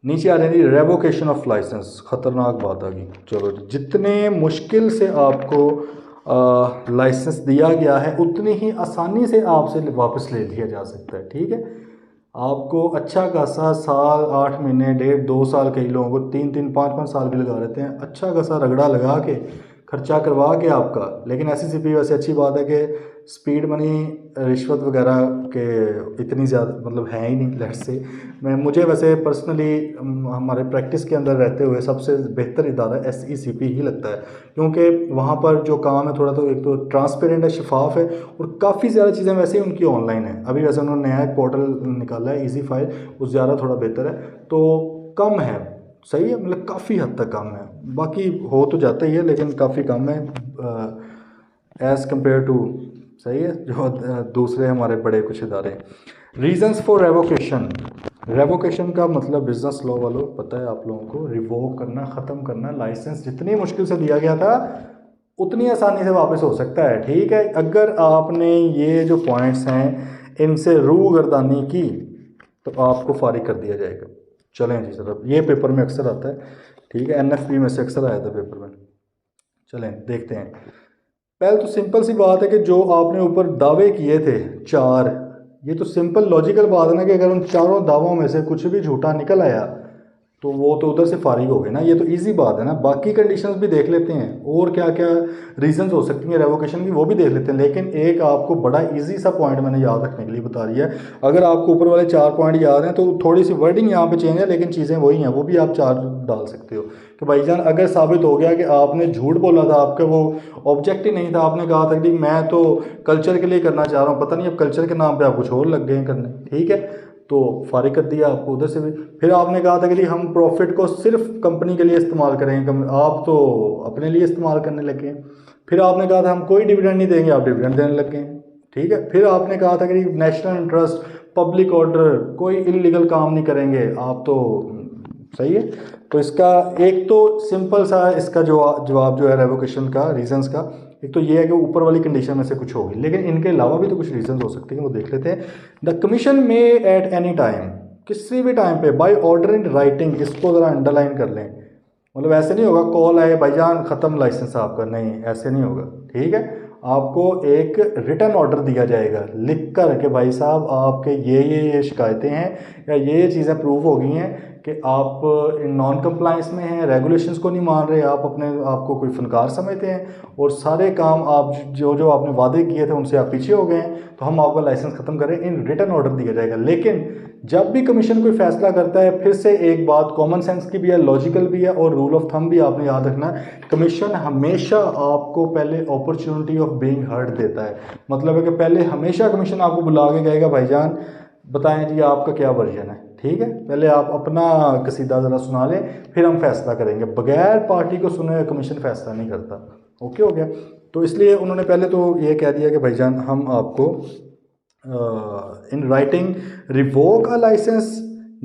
नीचे आ रही है रेवोकेशन ऑफ लाइसेंस, ख़तरनाक बात आ गई। चलो, जितने मुश्किल से आपको लाइसेंस दिया गया है उतनी ही आसानी से आपसे वापस ले लिया जा सकता है, ठीक है। आपको अच्छा खासा साल 8 महीने 1.5 2 साल, कई लोगों को 3 3 5 5 साल भी लगा लेते हैं, अच्छा खासा रगड़ा लगा के खर्चा करवा के आपका। लेकिन एससीसीपी वैसे अच्छी बात है कि स्पीड मनी रिश्वत वगैरह के इतनी ज़्यादा मतलब है ही नहीं, लेट्स से। मुझे वैसे पर्सनली हमारे प्रैक्टिस के अंदर रहते हुए सबसे बेहतर इदारा एसईसीपी ही लगता है, क्योंकि वहाँ पर जो काम है थोड़ा तो एक तो ट्रांसपेरेंट है, शफाफ है, और काफ़ी ज़्यादा चीज़ें वैसे ही उनकी ऑनलाइन है। अभी वैसे उन्होंने नया एक पोर्टल निकाला है ईजी फाइल, उस ज़्यादा थोड़ा बेहतर है, तो कम है, सही है, मतलब काफ़ी हद तक कम है। बाकी हो तो जाता ही है लेकिन काफ़ी कम है एज़ कम्पेयर टू, सही है, जो दूसरे हमारे बड़े कुछ इदारे। रीजंस फॉर रेवोकेशन, रेवोकेशन का मतलब बिजनेस लॉ वालों पता है आप लोगों को, रिवोक करना, ख़त्म करना। लाइसेंस जितनी मुश्किल से दिया गया था उतनी आसानी से वापस हो सकता है, ठीक है, अगर आपने ये जो पॉइंट्स हैं इनसे रूगर्दानी की तो आपको फारिग कर दिया जाएगा। चलें जी सर, ये पेपर में अक्सर आता है, ठीक है, एनएफपी में से अक्सर आया था पेपर में। चलें देखते हैं। पहले तो सिंपल सी बात है कि जो आपने ऊपर दावे किए थे 4, ये तो सिंपल लॉजिकल बात है ना कि अगर उन चारों दावों में से कुछ भी झूठा निकल आया तो वो तो उधर से फारिग हो गए ना, ये तो इजी बात है ना। बाकी कंडीशंस भी देख लेते हैं और क्या क्या रीजंस हो सकती हैं रेवोकेशन की, वो भी देख लेते हैं। लेकिन एक आपको बड़ा इजी सा पॉइंट मैंने याद रखने के लिए बता दिया है। अगर आपको ऊपर वाले 4 पॉइंट याद हैं तो थोड़ी सी वर्डिंग यहाँ पे चेंज है, लेकिन चीज़ें वही हैं, वो भी आप 4 डाल सकते हो कि भाईजान अगर साबित हो गया कि आपने झूठ बोला था, आपका वो ऑब्जेक्ट ही नहीं था, आपने कहा था कि मैं तो कल्चर के लिए करना चाह रहा हूँ, पता नहीं अब कल्चर के नाम पर आप कुछ और लग गए करने, ठीक है, तो फारिग कर दिया आपको उधर से भी। फिर आपने कहा था कि जी हम प्रॉफिट को सिर्फ कंपनी के लिए इस्तेमाल करेंगे, आप तो अपने लिए इस्तेमाल करने लगे। फिर आपने कहा था हम कोई डिविडेंड नहीं देंगे, आप डिविडेंड देने लगे, ठीक है। फिर आपने कहा था कि नेशनल इंटरेस्ट, पब्लिक ऑर्डर, कोई इलीगल काम नहीं करेंगे, आप तो सही है। तो इसका एक तो सिंपल सा इसका जवाब जो है रेवोकेशन का रीजंस का, एक तो ये है कि ऊपर वाली कंडीशन में से कुछ होगी, लेकिन इनके अलावा भी तो कुछ रीजंस हो सकते हैं, वो देख लेते हैं। द कमीशन में एट एनी टाइम, किसी भी टाइम पे, बाय ऑर्डर इन राइटिंग, इसको ज़रा अंडरलाइन कर लें, मतलब ऐसे नहीं होगा कॉल आए भाईजान ख़त्म लाइसेंस आपका, नहीं ऐसे नहीं होगा, ठीक है। आपको एक रिटर्न ऑर्डर दिया जाएगा लिख कर कि भाई साहब आपके ये शिकायतें हैं या ये चीज़ें प्रूव हो गई हैं कि आप नॉन कंप्लाइंस में हैं, रेगुलेशंस को नहीं मान रहे, आप अपने आप को कोई फनकार समझते हैं और सारे काम आप जो जो आपने वादे किए थे उनसे आप पीछे हो गए हैं, तो हम आपका लाइसेंस ख़त्म करें, इन रिटर्न ऑर्डर दिया जाएगा। लेकिन जब भी कमीशन कोई फैसला करता है, फिर से एक बात कॉमन सेंस की भी है, लॉजिकल भी है और रूल ऑफ थंब भी आपने याद रखना है, कमीशन हमेशा आपको पहले अपॉर्चुनिटी ऑफ बीइंग हर्ड देता है। मतलब है कि पहले हमेशा कमीशन आपको बुला के कहेगा भाईजान बताएं जी आपका क्या वर्जन है, ठीक है, पहले आप अपना कसीदा ज़रा सुना लें फिर हम फैसला करेंगे। बगैर पार्टी को सुने हुए कमीशन फैसला नहीं करता, ओके हो गया। तो इसलिए उन्होंने पहले तो ये कह दिया कि भाईजान हम आपको in writing revoke a licence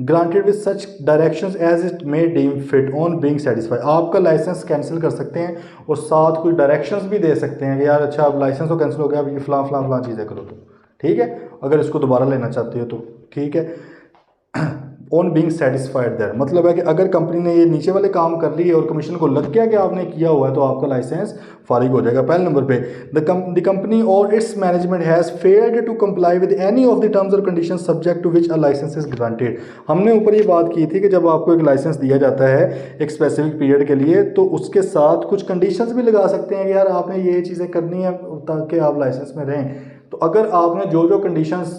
granted with such directions as it may deem fit on being satisfied, आपका लाइसेंस कैंसिल कर सकते हैं और साथ कोई डायरेक्शंस भी दे सकते हैं कि यार अच्छा अब लाइसेंस तो कैंसिल हो गया, अब ये फलां फलां फलां चीज़ें करो, तो ठीक है, अगर इसको दोबारा लेना चाहते हो तो ठीक है। ऑन बीइंग सेटिस्फाइड देयर, मतलब है कि अगर कंपनी ने ये नीचे वाले काम कर लिए और कमीशन को लग गया कि आपने किया हुआ है तो आपका लाइसेंस फारिग हो जाएगा। पहले नंबर पे द कंपनी और its management has failed to comply with any of the terms और condition subject to which a licence is granted. हमने ऊपर ये बात की थी कि जब आपको एक लाइसेंस दिया जाता है एक स्पेसिफिक पीरियड के लिए तो उसके साथ कुछ कंडीशंस भी लगा सकते हैं कि यार आपने ये चीज़ें करनी है ताकि आप लाइसेंस में रहें। तो अगर आपने जो जो कंडीशंस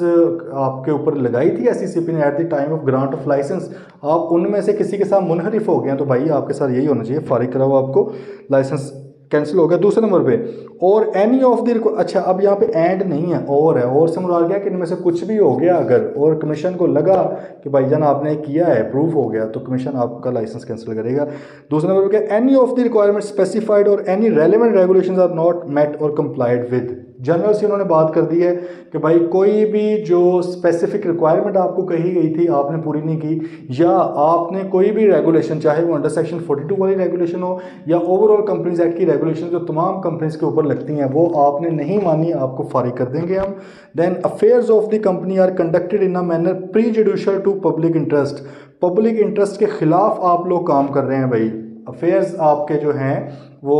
आपके ऊपर लगाई थी एससीसीपी ने at the time of grant of licence, आप उनमें से किसी के साथ मुनहरिफ हो गए हैं तो भाई आपके साथ यही होना चाहिए, फारिग कराओ, आपको लाइसेंस कैंसिल हो गया। दूसरे नंबर पे और एनी ऑफ द, अच्छा अब यहाँ पे एंड नहीं है, और से मुराद गया कि इनमें से कुछ भी हो गया अगर और कमीशन को लगा कि भाईजान आपने किया है, प्रूफ हो गया, तो कमीशन आपका लाइसेंस कैंसिल करेगा। दूसरे नंबर पे any of the requirement specified और any relevant regulations are not met और कंप्लाइड विद। जनरल से उन्होंने बात कर दी है कि भाई कोई भी जो स्पेसिफिक रिक्वायरमेंट आपको कही गई थी आपने पूरी नहीं की, या आपने कोई भी रेगुलेशन चाहे वो अंडर सेक्शन 42 वाली रेगुलेशन हो या ओवरऑल कंपनीज एक्ट की रेगुलेशन जो तमाम कंपनीज के ऊपर लगती हैं वो आपने नहीं मानी, आपको फारिग कर देंगे हम। Then affairs of the company are conducted in a manner prejudicial to public interest, public interest के खिलाफ आप लोग काम कर रहे हैं। भाई अफेयर्स आपके जो हैं वो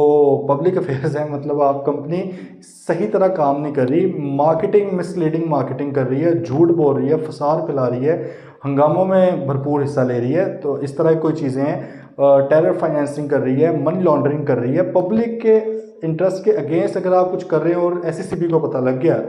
पब्लिक अफेयर्स हैं, मतलब आप कंपनी सही तरह काम नहीं कर रही, मार्केटिंग मिसलीडिंग मार्केटिंग कर रही है, झूठ बोल रही है, फसाद फैला रही है, हंगामों में भरपूर हिस्सा ले रही है, तो इस तरह की कोई चीज़ें हैं, टेरर फाइनेंसिंग कर रही है, मनी लॉन्ड्रिंग कर रही है, पब्लिक के इंटरेस्ट के अगेंस्ट अगर आप कुछ कर रहे हो और एससीसीपी को पता लग गया,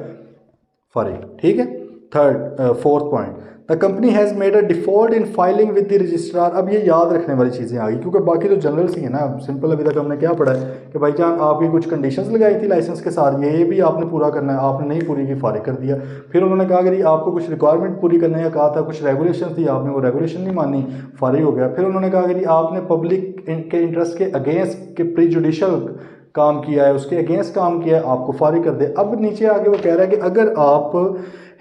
फारिग। ठीक है। Fourth point, the company has made a default in filing with the registrar. अब ये याद रखने वाली चीज़ें आ गई क्योंकि बाकी तो जनरल सी है ना, सिंपल। अभी तक हमने क्या पढ़ा है कि भाईजान आपकी कुछ कंडीशंस लगाई थी लाइसेंस के साथ, ये भी आपने पूरा करना है, आपने नहीं पूरी की, फारिग कर दिया। फिर उन्होंने कहा कि आपको कुछ रिक्वायरमेंट पूरी करने का कहा था, कुछ रेगुलेशन थी, आपने वो रेगुलेशन नहीं मानी, फारिग हो गया। फिर उन्होंने कहा कि आपने पब्लिक के इंटरेस्ट के अगेंस्ट के प्रीजुडिशियल काम किया है, उसके अगेंस्ट काम किया है, आपको फारिग कर दे। अब नीचे आगे वो कह रहा है कि अगर आप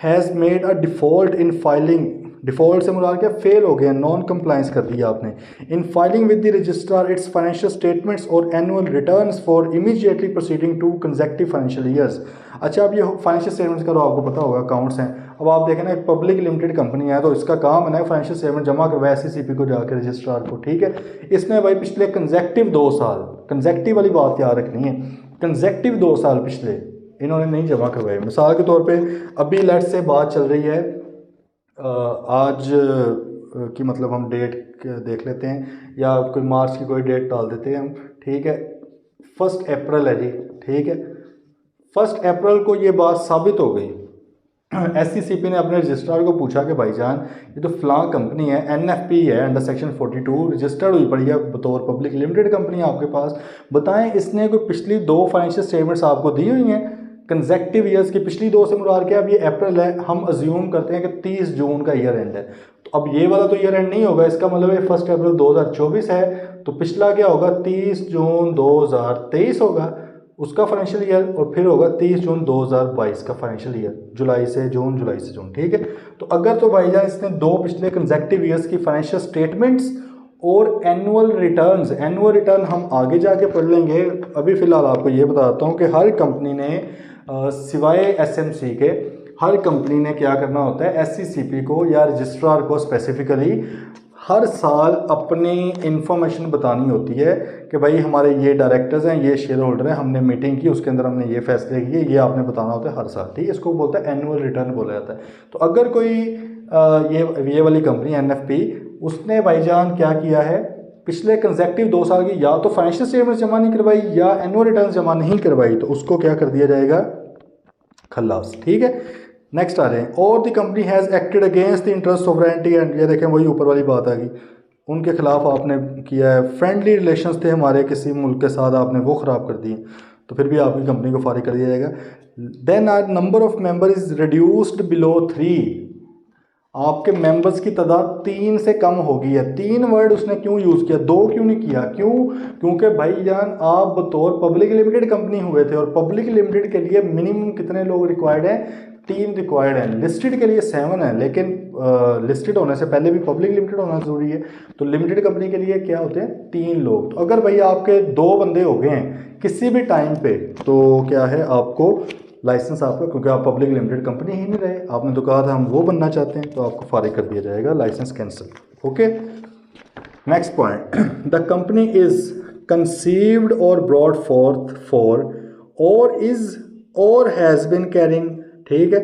has made a default in filing, default से मुराद क्या, फेल हो गया, नॉन कंप्लाइंस कर दिया आपने, in filing with the registrar its financial statements और annual returns for immediately proceeding two consecutive financial years. अच्छा, अब ये फाइनेंशियल स्टेटमेंट्स का तो आपको पता होगा, अकाउंट्स हैं। अब आप देखें ना, एक पब्लिक लिमिटेड कंपनी है तो इसका काम है ना फाइनेंशियल स्टेटमेंट जमा करवाए एससीसीपी को जाकर रजिस्ट्रार को। ठीक है, इसमें भाई पिछले कंसेक्टिव 2 साल, कंसेक्टिव वाली बात याद रखनी है, कंसेक्टिव 2 साल पिछले इन्होंने नहीं जमा करवाए। मिसाल के तौर पे अभी लेट से बात चल रही है, आज की मतलब हम डेट देख लेते हैं या कोई मार्च की कोई डेट डाल देते हैं हम। ठीक है, 1 अप्रैल है जी। ठीक है, 1 अप्रैल को ये बात साबित हो गई। एससीसीपी ने अपने रजिस्ट्रार को पूछा कि भाईजान ये तो फलां कंपनी है, एनएफपी है, अंडर सेक्शन 42 रजिस्टर्ड हुई पड़ी है बतौर पब्लिक लिमिटेड कंपनी है आपके पास, बताएं इसने कोई पिछली 2 फाइनेंशियल स्टेटमेंट्स आपको दी हुई हैं कंसेक्टिव ईयर्स की? पिछली 2 से मुराद क्या, अब ये अप्रैल है, हम अज्यूम करते हैं कि 30 जून का ईयर एंड है, तो अब ये वाला तो ईयर एंड नहीं होगा, इसका मतलब है 1 अप्रैल 2024 है, तो पिछला क्या होगा, 30 जून 2023 होगा उसका फाइनेंशियल ईयर, और फिर होगा 30 जून 2022 का फाइनेंशियल ईयर, जुलाई से जून, जुलाई से जून। ठीक है, तो अगर तो भाईजान इसने 2 पिछले कंसेक्टिव ईयर्स की फाइनेंशियल स्टेटमेंट्स और एनुअल रिटर्न्स, एनुअल रिटर्न हम आगे जाके पढ़ लेंगे, अभी फ़िलहाल आपको ये बताता हूँ कि हर कंपनी ने सिवाय एसएमसी के हर कंपनी ने क्या करना होता है, एससीसीपी को या रजिस्ट्रार को स्पेसिफिकली हर साल अपनी इंफॉर्मेशन बतानी होती है कि भाई हमारे ये डायरेक्टर्स हैं, ये शेयर होल्डर हैं, हमने मीटिंग की, उसके अंदर हमने ये फैसले किए, ये आपने बताना होता है हर साल। ठीक है, इसको बोलता है एनुअल रिटर्न बोला जाता है। तो अगर कोई ये वाली कंपनी एनएफपी, उसने भाईजान क्या किया है, पिछले कंसेक्टिव 2 साल की या तो फाइनेंशियल स्टेटमेंट जमा नहीं करवाई या एनुअल रिटर्न जमा नहीं करवाई, तो उसको क्या कर दिया जाएगा, खल्लास। ठीक है, नेक्स्ट आ रहे हैं, और the company has acted against the interest sovereignty and, ये देखें वही ऊपर वाली बात आ गई, उनके खिलाफ आपने किया है, फ्रेंडली रिलेशंस थे हमारे किसी मुल्क के साथ, आपने वो ख़राब कर दिए, तो फिर भी आपकी कंपनी को फारिग कर दिया जाएगा। Then are number of member is reduced below 3, आपके मेंबर्स की तादाद 3 से कम हो गई है। 3 वर्ड उसने क्यों यूज़ किया, 2 क्यों नहीं किया, क्यों, क्योंकि भाईजान आप बतौर पब्लिक लिमिटेड कंपनी हुए थे और पब्लिक लिमिटेड के लिए मिनिमम कितने लोग रिक्वायर्ड हैं, 3 रिक्वायर्ड हैं, लिस्टेड के लिए 7 है, लेकिन लिस्टेड होने से पहले भी पब्लिक लिमिटेड होना ज़रूरी है, तो लिमिटेड कंपनी के लिए क्या होते हैं, 3 लोग। तो अगर भाई आपके 2 बंदे हो गए हैं किसी भी टाइम पे, तो क्या है, आपको लाइसेंस आपका, क्योंकि आप पब्लिक लिमिटेड कंपनी ही नहीं रहे, आपने तो कहा था हम वो बनना चाहते हैं, तो आपको फारिग कर दिया जाएगा, licence cancel. Okay, next point, the company is conceived or brought forth for or is or has been carrying, ठीक है,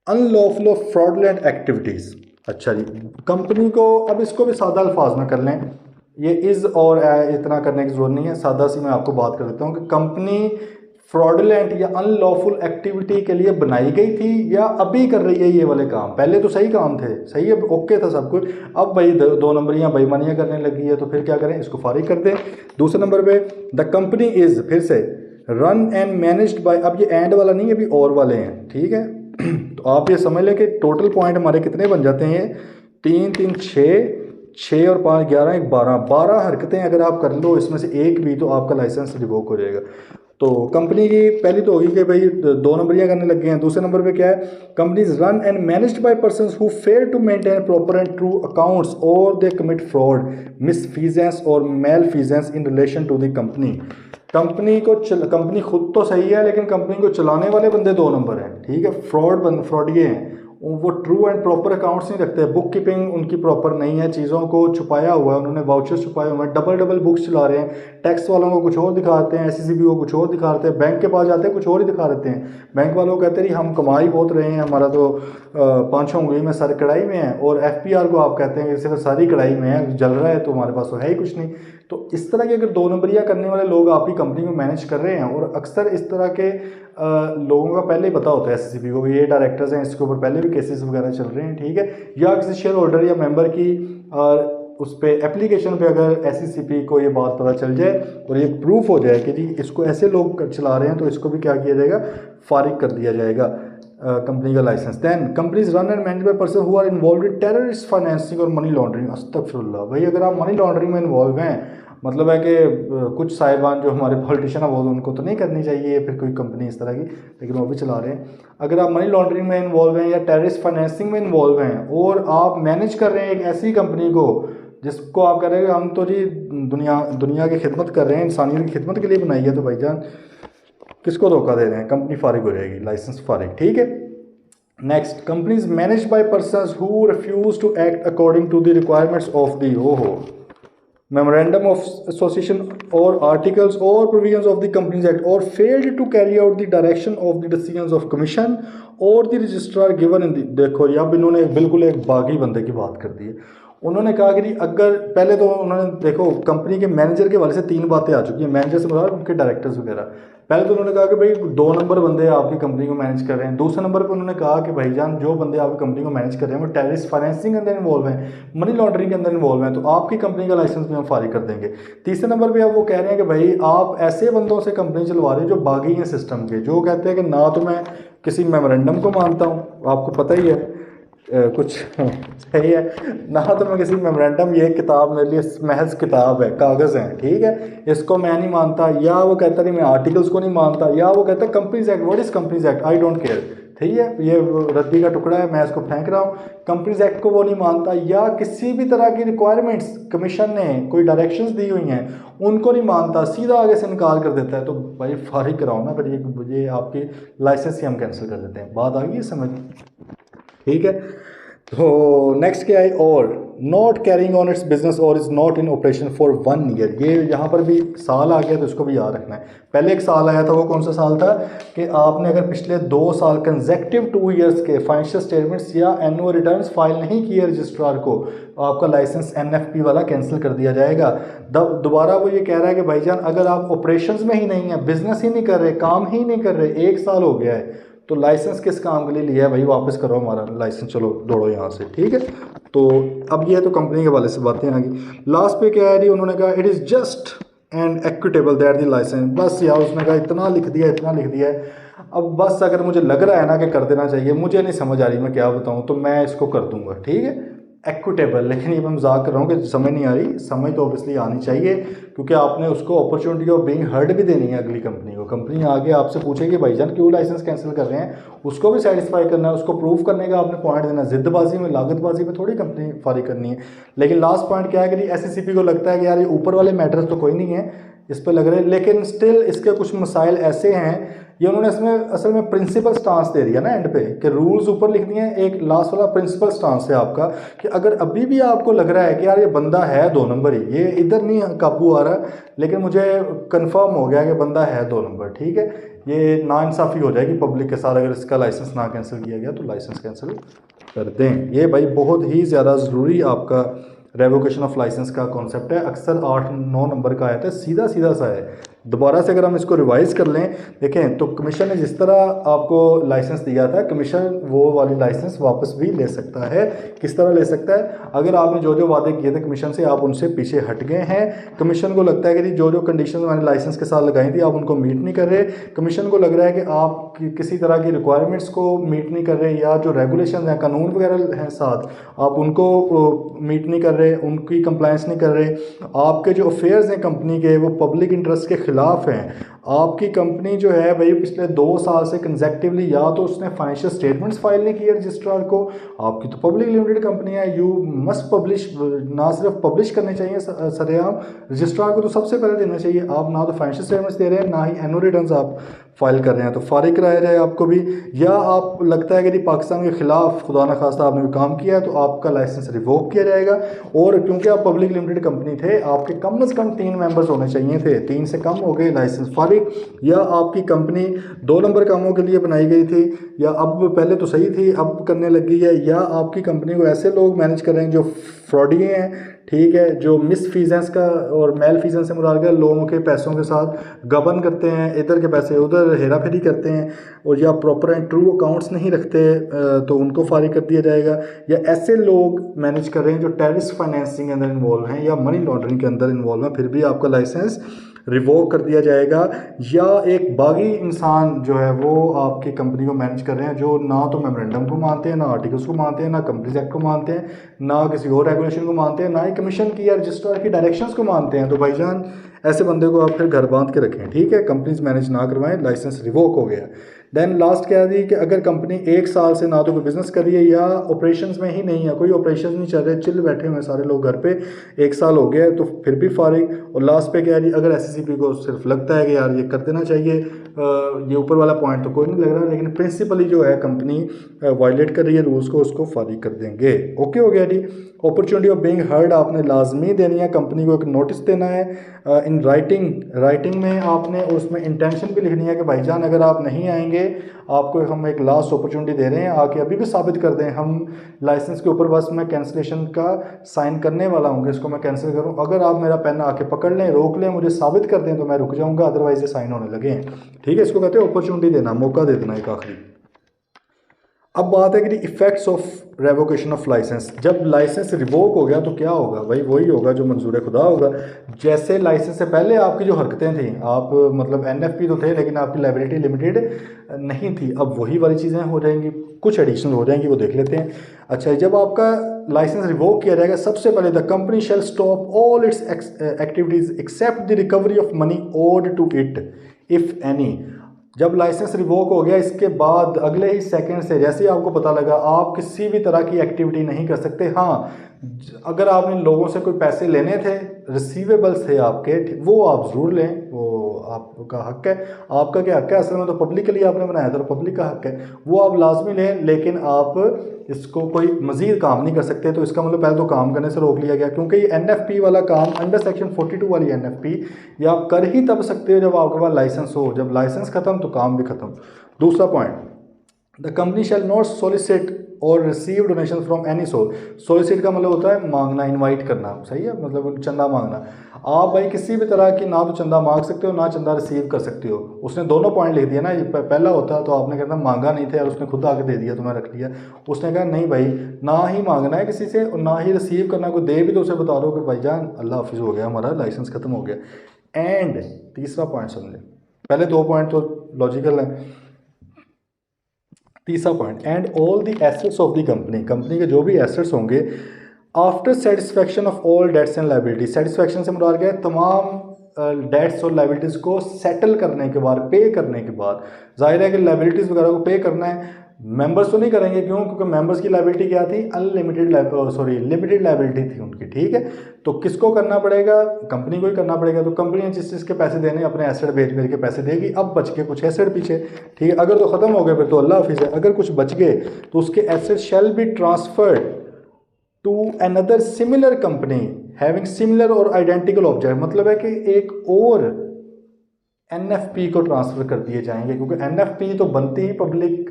अनलॉफुल फ्रॉडलेंट एक्टिविटीज़। अच्छा जी, कंपनी को, अब इसको भी सादा अल्फाज में कर लें, ये इज़ और इतना करने की ज़रूरत नहीं है, सादा सी मैं आपको बात कर देता हूँ कि कंपनी फ्रॉडलेंट या अनलॉफुल एक्टिविटी के लिए बनाई गई थी या अभी कर रही है ये वाले काम। पहले तो सही काम थे, सही है, ओके था सब कुछ, अब भाई दो नंबरियाँ बेईमानियाँ करने लगी है, तो फिर क्या करें, इसको फारिग कर दें। दूसरे नंबर पे द कंपनी इज़, फिर से रन एंड मैनेज्ड बाय, अब ये एंड वाला नहीं है, अभी और वाले हैं, ठीक है। तो आप ये समझ लें कि टोटल पॉइंट हमारे कितने बन जाते हैं, ये 3 3 6, 6 और 5 11, 1 12, 12 हरकतें अगर आप कर लो इसमें से एक भी, तो आपका लाइसेंस रिवोक हो जाएगा। तो कंपनी की पहली तो होगी कि भाई 2 नंबरियाँ करने लग गए हैं। दूसरे नंबर पे क्या है, companies run and managed by persons who fail to maintain proper and true accounts और दे कमिट फ्रॉड, मिसफीजेंस और malfeasance in relation to the company. Company खुद तो सही है, लेकिन कंपनी को चलाने वाले बंदे 2 नंबर हैं, ठीक है, फ्रॉडिये हैं, वो ट्रू एंड प्रॉपर अकाउंट्स नहीं रखते, बुक कीपिंग उनकी प्रॉपर नहीं है, चीज़ों को छुपाया हुआ है उन्होंने, वाउचर्स छुपाए हुए हैं, डबल बुक्स चला रहे हैं, टैक्स वालों को कुछ और दिखाते हैं, एससीसीबी को कुछ और दिखाते हैं, बैंक के पास जाते हैं कुछ और ही दिखा देते हैं, बैंक वालों को कहते हैं हम कमाई बहुत रहे हैं, हमारा तो 5 उंगली में सर कढ़ाई में है, और एफपीआर को आप कहते हैं कि सिर्फ सारी कढ़ाई में है, जल रहा है तो हमारे पास तो है ही कुछ नहीं। तो इस तरह के अगर 2 नंबरियाँ करने वाले लोग आपकी कंपनी को मैनेज कर रहे हैं, और अक्सर इस तरह के लोगों का पहले ही पता होता है एससीसीबी को, ये डायरेक्टर्स हैं, इसके ऊपर पहले भी केसेस वगैरह चल रहे हैं, ठीक है, या किसी शेयर होल्डर या मेंबर की उस पर एप्लीकेशन पे अगर एससीसीपी को ये बात पता चल जाए और ये प्रूफ हो जाए कि जी इसको ऐसे लोग चला रहे हैं, तो इसको भी क्या किया जाएगा, फारिग कर दिया जाएगा कंपनी का licence. Then companies run and manage by person who are involve in terrorist financing or money laundering. अस्तगफिरुल्लाह, भाई अगर आप मनी लॉन्ड्रिंग में इन्वॉल्व हैं, मतलब है कि कुछ साहिबान जो हमारे पॉलिटिशियन है वो उनको तो नहीं करनी चाहिए फिर कोई कंपनी इस तरह की, लेकिन वो भी चला रहे हैं। अगर आप मनी लॉन्ड्रिंग में इन्वॉल्व हैं या टेररिस्ट फाइनेंसिंग में इन्वॉल्व हैं और आप मैनेज कर रहे हैं एक ऐसी कंपनी को जिसको आप कह रहे हैं हम तो जी दुनिया की खिदमत कर रहे हैं, इंसानियत की खिदमत के लिए बनाई है, तो भाईजान किसको धोखा दे रहे हैं, कंपनी फारिग हो जाएगी, लाइसेंस फारिग, ठीक है। Next, companies manage by persons who refuse to act according to the requirements of the memorandum of association or articles or provisions of the Companies Act or failed to carry out the direction of the decisions of commission or the registrar given in the, देखो ये अब इन्होंने बिल्कुल एक बागी बंदे की बात कर दी है। उन्होंने कहा कि अगर पहले तो उन्होंने देखो कंपनी के मैनेजर के वाले से 3 बातें आ चुकी हैं, मैनेजर से मतलब उनके डायरेक्टर्स वगैरह। पहले तो उन्होंने कहा कि भाई 2 नंबर बंदे आपकी कंपनी को मैनेज कर रहे हैं। दूसरे नंबर पर उन्होंने कहा कि भाईजान जो बंदे आपकी कंपनी को मैनेज कर रहे हैं वो टेररिस्ट फाइनेंसिंग के अंदर इन्वॉल्व हैं, मनी लॉन्ड्रिंग के अंदर इन्वॉल्व हैं, तो आपकी कंपनी का लाइसेंस भी हम फारिग कर देंगे। तीसरे नंबर पर अब वो कह रहे हैं कि भाई आप ऐसे बंदों से कंपनी चलवा रहे हो जो बागी हैं सिस्टम के, जो कहते हैं कि ना तो मैं किसी मेमोरेंडम को मानता हूँ, आपको पता ही है कुछ सही है ना, तो मैं किसी मेमोरेंडम, ये किताब मेरे लिए महज किताब है, कागज़ हैं, ठीक है, इसको मैं नहीं मानता, या वो कहता नहीं मैं आर्टिकल्स को नहीं मानता, या वो कहता है companies act, what is companies act, I don't care, ठीक है, ये रद्दी का टुकड़ा है, मैं इसको फेंक रहा हूँ, कंपनीज एक्ट को वो नहीं मानता, या किसी भी तरह की रिक्वायरमेंट्स कमीशन ने कोई डायरेक्शंस दी हुई हैं उनको नहीं मानता, सीधा आगे से इनकार कर देता है, तो भाई फारिग कराओ ना, फिर ये आपकी लाइसेंस ही हम कैंसिल कर देते हैं। बात आ गई समझ, ठीक है। तो नेक्स्ट क्या है, और not carrying on its business और is not in operation for 1 year. ये यहाँ पर भी साल आ गया तो इसको भी याद रखना है। पहले एक साल आया था, वो कौन सा साल था कि आपने अगर पिछले 2 साल कंसेक्टिव 2 ईयर्स के फाइनेंशियल स्टेटमेंट्स या एनुअल रिटर्न्स फाइल नहीं किए रजिस्ट्रार को, आपका लाइसेंस एनएफपी वाला कैंसिल कर दिया जाएगा। दोबारा वो ये कह रहा है कि भाईजान अगर आप ऑपरेशंस में ही नहीं है, बिजनेस ही नहीं कर रहे, काम ही नहीं कर रहे, 1 साल हो गया है, तो लाइसेंस किस काम के लिए लिया है भाई, वापस करो हमारा लाइसेंस, चलो दौड़ो यहाँ से, ठीक है। तो अब ये तो कंपनी के वाले से बातें आ गई। लास्ट पे क्या है जी, उन्होंने कहा it is just and equitable that the licence, बस यार उसने कहा इतना लिख दिया है, अब बस अगर मुझे लग रहा है ना कि कर देना चाहिए, मुझे नहीं समझ आ रही मैं क्या बताऊँ, तो मैं इसको कर दूंगा, ठीक है, एक्विटेबल। लेकिन ये मैं मजाक कर रहा हूँ कि समझ नहीं आ रही, समझ तो ऑब्वियसली आनी चाहिए, क्योंकि आपने उसको अपॉर्चुनिटी ऑफ बीइंग हर्ड भी देनी है अगली कंपनी को। कंपनी आगे आपसे पूछेगी भाईजान क्यों लाइसेंस कैंसिल कर रहे हैं, उसको भी सेटिस्फाई करना है, उसको प्रूव करने का आपने पॉइंट देना। जिद्दबाजी में, लागतबाजी में थोड़ी कंपनी फारिग करनी है। लेकिन लास्ट पॉइंट क्या है कि एससीसीपी को लगता है कि यार ये ऊपर वाले मैटर्स तो कोई नहीं है, इस पे लग रहे हैं, लेकिन स्टिल इसके कुछ मसाइल ऐसे हैं, ये उन्होंने इसमें असल में प्रिंसिपल स्टांस दे दिया ना एंड पे कि रूल्स ऊपर लिख दिए हैं, एक लास्ट वाला प्रिंसिपल स्टांस है आपका कि अगर अभी भी आपको लग रहा है कि यार ये बंदा है 2 नंबर ही, ये इधर नहीं काबू आ रहा, लेकिन मुझे कंफर्म हो गया कि बंदा है 2 नंबर, ठीक है, ये नाइंसाफ़ी हो जाएगी पब्लिक के साथ अगर इसका लाइसेंस ना कैंसिल किया गया तो लाइसेंस कैंसिल कर दें। ये भाई बहुत ही ज़्यादा ज़रूरी आपका रेवोकेशन ऑफ लाइसेंस का कॉन्सेप्ट है, अक्सर 8-9 नंबर का आया था, सीधा सीधा सा है। दोबारा से अगर हम इसको रिवाइज़ कर लें, देखें तो कमीशन ने जिस तरह आपको लाइसेंस दिया था, कमीशन वो वाली लाइसेंस वापस भी ले सकता है। किस तरह ले सकता है? अगर आपने जो जो वादे किए थे कमीशन से, आप उनसे पीछे हट गए हैं, कमीशन को लगता है कि जो जो कंडीशन मैंने लाइसेंस के साथ लगाई थी आप उनको मीट नहीं कर रहे, कमीशन को लग रहा है कि आप किसी तरह की रिक्वायरमेंट्स को मीट नहीं कर रहे, या जो रेगुलेशन हैं, कानून वगैरह हैं साथ, आप उनको मीट नहीं कर रहे, उनकी कंप्लायंस नहीं कर रहे, आपके जो अफेयर्स हैं कंपनी के वो पब्लिक इंटरेस्ट के खिलाफ हैं, आपकी कंपनी जो है भाई पिछले 2 साल से कंसेक्टिवली या तो उसने फाइनेंशियल स्टेटमेंट्स फाइल नहीं किए रजिस्ट्रार को, आपकी तो पब्लिक लिमिटेड कंपनी है, यू मस्ट पब्लिश, ना सिर्फ पब्लिश करने चाहिए सरेआम, रजिस्ट्रार को तो सबसे पहले देना चाहिए, आप ना तो फाइनेंशियल स्टेटमेंट्स दे रहे हैं ना ही एनुअल रिटर्न्स आप फाइल कर रहे हैं, तो फारिग कराया जाए आपको भी, या आप लगता है कि पाकिस्तान के खिलाफ खुदा न खास्ता आपने कोई काम किया है तो आपका लाइसेंस रिवोक किया जाएगा, और क्योंकि आप पब्लिक लिमिटेड कंपनी थे, आपके कम से कम 3 मेंबर्स होने चाहिए थे, 3 से कम हो गए, लाइसेंस फारिग, या आपकी कंपनी 2 नंबर कामों के लिए बनाई गई थी, या अब पहले तो सही थी अब करने लगी है, या आपकी कंपनी को ऐसे लोग मैनेज कर रहे हैं जो फ्रॉडी हैं, ठीक है, जो मिस फीजेंस का और मेल फीजेंस से मुराद है, लोगों के पैसों के साथ गबन करते हैं, इधर के पैसे उधर हेरा फेरी करते हैं, और या प्रॉपर एंड ट्रू अकाउंट्स नहीं रखते तो उनको फारिग कर दिया जाएगा, या ऐसे लोग मैनेज कर रहे हैं जो टेररिस्ट फाइनेंसिंग के अंदर इन्वॉल्व हैं या मनी लॉन्ड्रिंग के अंदर इन्वॉल्व हैं, फिर भी आपका लाइसेंस रिवोक कर दिया जाएगा, या एक बागी इंसान जो है वो आपकी कंपनी को मैनेज कर रहे हैं जो ना तो मेमोरेंडम को मानते हैं, ना आर्टिकल्स को मानते हैं, ना कंपनीज एक्ट को मानते हैं, ना किसी और रेगुलेशन को मानते हैं, ना ही कमीशन की या रजिस्ट्रार की डायरेक्शंस को मानते हैं, तो भाईजान ऐसे बंदे को आप फिर घर बांध के रखें, ठीक है, कंपनीज मैनेज ना करवाएं, लाइसेंस रिवोक हो गया। देन लास्ट क्या थी कि अगर कंपनी 1 साल से ना तो कोई बिज़नेस कर रही है या ऑपरेशंस में ही नहीं है, कोई ऑपरेशन नहीं चल रहे, चिल बैठे हुए हैं सारे लोग घर पे, 1 साल हो गया है तो फिर भी फारिग। और लास्ट पे क्या है जी, अगर एसएससीपी को सिर्फ लगता है कि यार ये कर देना चाहिए, ये ऊपर वाला पॉइंट तो कोई नहीं लग रहा, लेकिन प्रिंसिपली जो है कंपनी वायलेट कर रही है रूल्स को, उसको फारिग कर देंगे। ओके हो गया जी। अपॉर्चुनिटी ऑफ बीइंग हर्ड आपने लाजमी देनी है, कंपनी को एक नोटिस देना है इन राइटिंग में आपने, उसमें इंटेंशन भी लिखनी है कि भाईजान अगर आप नहीं आएंगे आपको हम एक लास्ट अपॉर्चुनिटी दे रहे हैं, आके अभी भी साबित कर दें, हम लाइसेंस के ऊपर बस मैं कैंसिलेशन का साइन करने वाला हूँ, इसको मैं कैंसिल करूँ, अगर आप मेरा पेन आके पकड़ लें, रोक लें, मुझे साबित कर दें तो मैं रुक जाऊँगा, अदरवाइज ये साइन होने लगे, ठीक है, इसको कहते हैं अपॉर्चुनिटी देना, मौका दे देना एक आखिरी। अब बात है कि effects of revocation of licence, जब लाइसेंस रिवोक हो गया तो क्या होगा भाई, वही होगा जो मंजूर खुदा होगा, जैसे लाइसेंस से पहले आपकी जो हरकतें थी, आप मतलब एनएफपी तो थे लेकिन आपकी लायबिलिटी लिमिटेड नहीं थी, अब वही वाली चीज़ें हो जाएंगी, कुछ एडिशनल हो जाएंगी, वो देख लेते हैं। अच्छा, जब आपका लाइसेंस रिवोक किया जाएगा, सबसे पहले the company shall stop all its activities except the recovery of money owed to it if any. जब लाइसेंस रिवोक हो गया इसके बाद अगले ही सेकंड से जैसे ही आपको पता लगा, आप किसी भी तरह की एक्टिविटी नहीं कर सकते। हाँ, अगर आपने लोगों से कोई पैसे लेने थे, रिसीवेबल्स थे आपके, वो आप ज़रूर लें, वो आपका हक है। आपका क्या हक है, असल में तो पब्लिक के लिए आपने बनाया था, तो पब्लिक का हक है, वो आप लाजमी लें, लेकिन आप इसको कोई मज़ीद काम नहीं कर सकते। तो इसका मतलब पहले तो काम करने से रोक लिया गया, क्योंकि ये एनएफपी वाला काम अंडर सेक्शन 42 वाली एनएफपी ये आप कर ही तब सकते हो जब आपके पास लाइसेंस हो, जब लाइसेंस ख़त्म तो काम भी ख़त्म। दूसरा point, the company shall not solicit और receive donation from any source. Solicit का मतलब होता है मांगना, इनवाइट करना, सही है, मतलब चंदा मांगना। आप भाई किसी भी तरह की ना तो चंदा मांग सकते हो ना चंदा रिसीव कर सकते हो। उसने दोनों पॉइंट लिख दिया ना, ये पहला होता तो आपने कहना मांगा नहीं थे और उसने खुद आके दे दिया तो मैं रख लिया। उसने कहा नहीं भाई, ना ही मांगना है किसी से और ना ही रिसीव करना, कोई दे भी तो उसे बता दो कि भाईजान अल्लाह हाफिज़ हो गया, हमारा लाइसेंस खत्म हो गया। एंड तीसरा पॉइंट समझे, पहले 2 पॉइंट तो लॉजिकल है, तीसरा point, and all the assets of the company, company के जो भी एसेट्स होंगे after satisfaction of all debts and liability. Satisfaction से मुराद क्या है, तमाम डेट्स और लाइबिलिटीज़ को सेटल करने के बाद, पे करने के बाद, जाहिर है कि लाइबिलिटीज़ वगैरह को पे करना है, मेंबर्स तो नहीं करेंगे, क्यों? क्योंकि मेंबर्स की लायबिलिटी क्या थी? अनलिमिटेड, लिमिटेड लायबिलिटी थी उनकी, ठीक है। तो किसको करना पड़ेगा? कंपनी को ही करना पड़ेगा। तो कंपनी जिस चीज़ के पैसे देने अपने एसेट बेच बेच के पैसे देगी। अब बच के कुछ एसेट पीछे, ठीक है। अगर तो ख़त्म हो गए फिर तो अल्लाह हाफिज़ है। अगर कुछ बच गए तो उसके asset shall be transferred to another similar company having similar or identical object. मतलब है कि एक और एनएफपी को ट्रांसफ़र कर दिए जाएंगे, क्योंकि एनएफपी तो बनती ही पब्लिक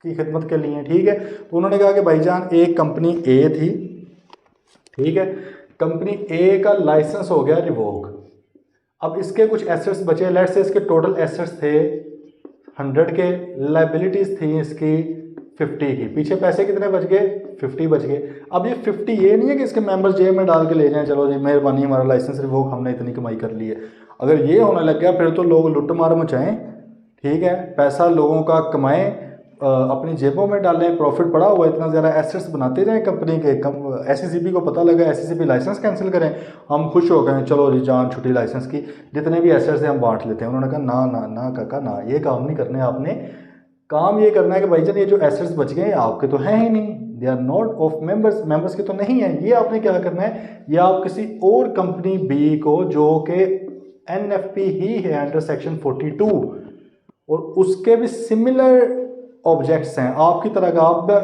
की खिदमत के लिए, ठीक है। तो उन्होंने कहा कि भाईजान एक कंपनी ए थी, ठीक है, कंपनी ए का लाइसेंस हो गया रिवोक। अब इसके कुछ एसेट्स बचे, लेट्स से इसके टोटल एसेट्स थे 100 के, लाइबिलिटीज़ थी इसकी 50 की। पीछे पैसे कितने बच गए? 50 बच गए। अब ये 50 ये नहीं है कि इसके मेंबर्स जेब में डाल के ले जाएं, चलो जी मेहरबानी हमारा लाइसेंस रिवोक, हमने इतनी कमाई कर ली है। अगर ये होने लग गया फिर तो लोग लुट मार मचाएं, ठीक है, पैसा लोगों का कमाएं, अपनी जेबों में डालें, प्रॉफिट पड़ा हुआ इतना ज़्यादा, एसेट्स बनाते जाएं कंपनी के। एससीसीपी को पता लगा, एससीसीपी लाइसेंस कैंसिल करें, हम खुश हो गए, चलो जी जान छुट्टी लाइसेंस की, जितने भी एसेट्स हैं हम बांट लेते हैं। उन्होंने कहा ना ना ना काका ना, ये काम नहीं करने आपने। काम ये करना है कि भाईजान ये जो एसेट्स बच गए आपके तो हैं ही नहीं, they are not of members, members के तो नहीं है। ये आपने क्या करना है, ये आप किसी और कंपनी बी को, जो कि एनएफपी ही है अंडर सेक्शन 42 और उसके भी सिमिलर ऑब्जेक्ट्स हैं आपकी तरह का,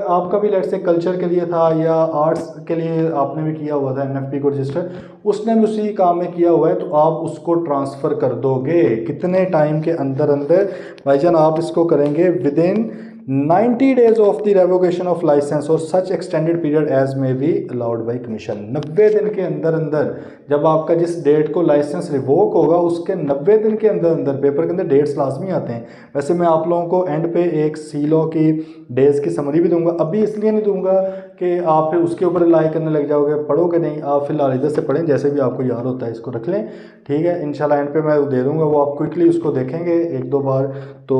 आपका भी लेट से कल्चर के लिए था या आर्ट्स के लिए आपने भी किया हुआ था एनएफपी को रजिस्टर, उसने भी उसी काम में किया हुआ है, तो आप उसको ट्रांसफ़र कर दोगे। कितने टाइम के अंदर अंदर भाईजान? आप इसको करेंगे within 90 days of the revocation of licence और such extended period as may be allowed by commission. 90 दिन के अंदर अंदर, जब आपका जिस डेट को लाइसेंस रिवोक होगा उसके 90 दिन के अंदर अंदर, पेपर के अंदर डेट्स लाजमी आते हैं। वैसे मैं आप लोगों को एंड पे एक सी लॉ की डेज की समरी भी दूंगा, अभी इसलिए नहीं दूंगा कि आप फिर उसके ऊपर रिलाई करने लग जाओगे, पढ़ोगे नहीं। आप फिलहाल इधर से पढ़ें, जैसे भी आपको याद होता है इसको रख लें, ठीक है। इंशाल्लाह एंड पे मैं दे दूंगा, वो आप क्विकली उसको देखेंगे एक दो बार तो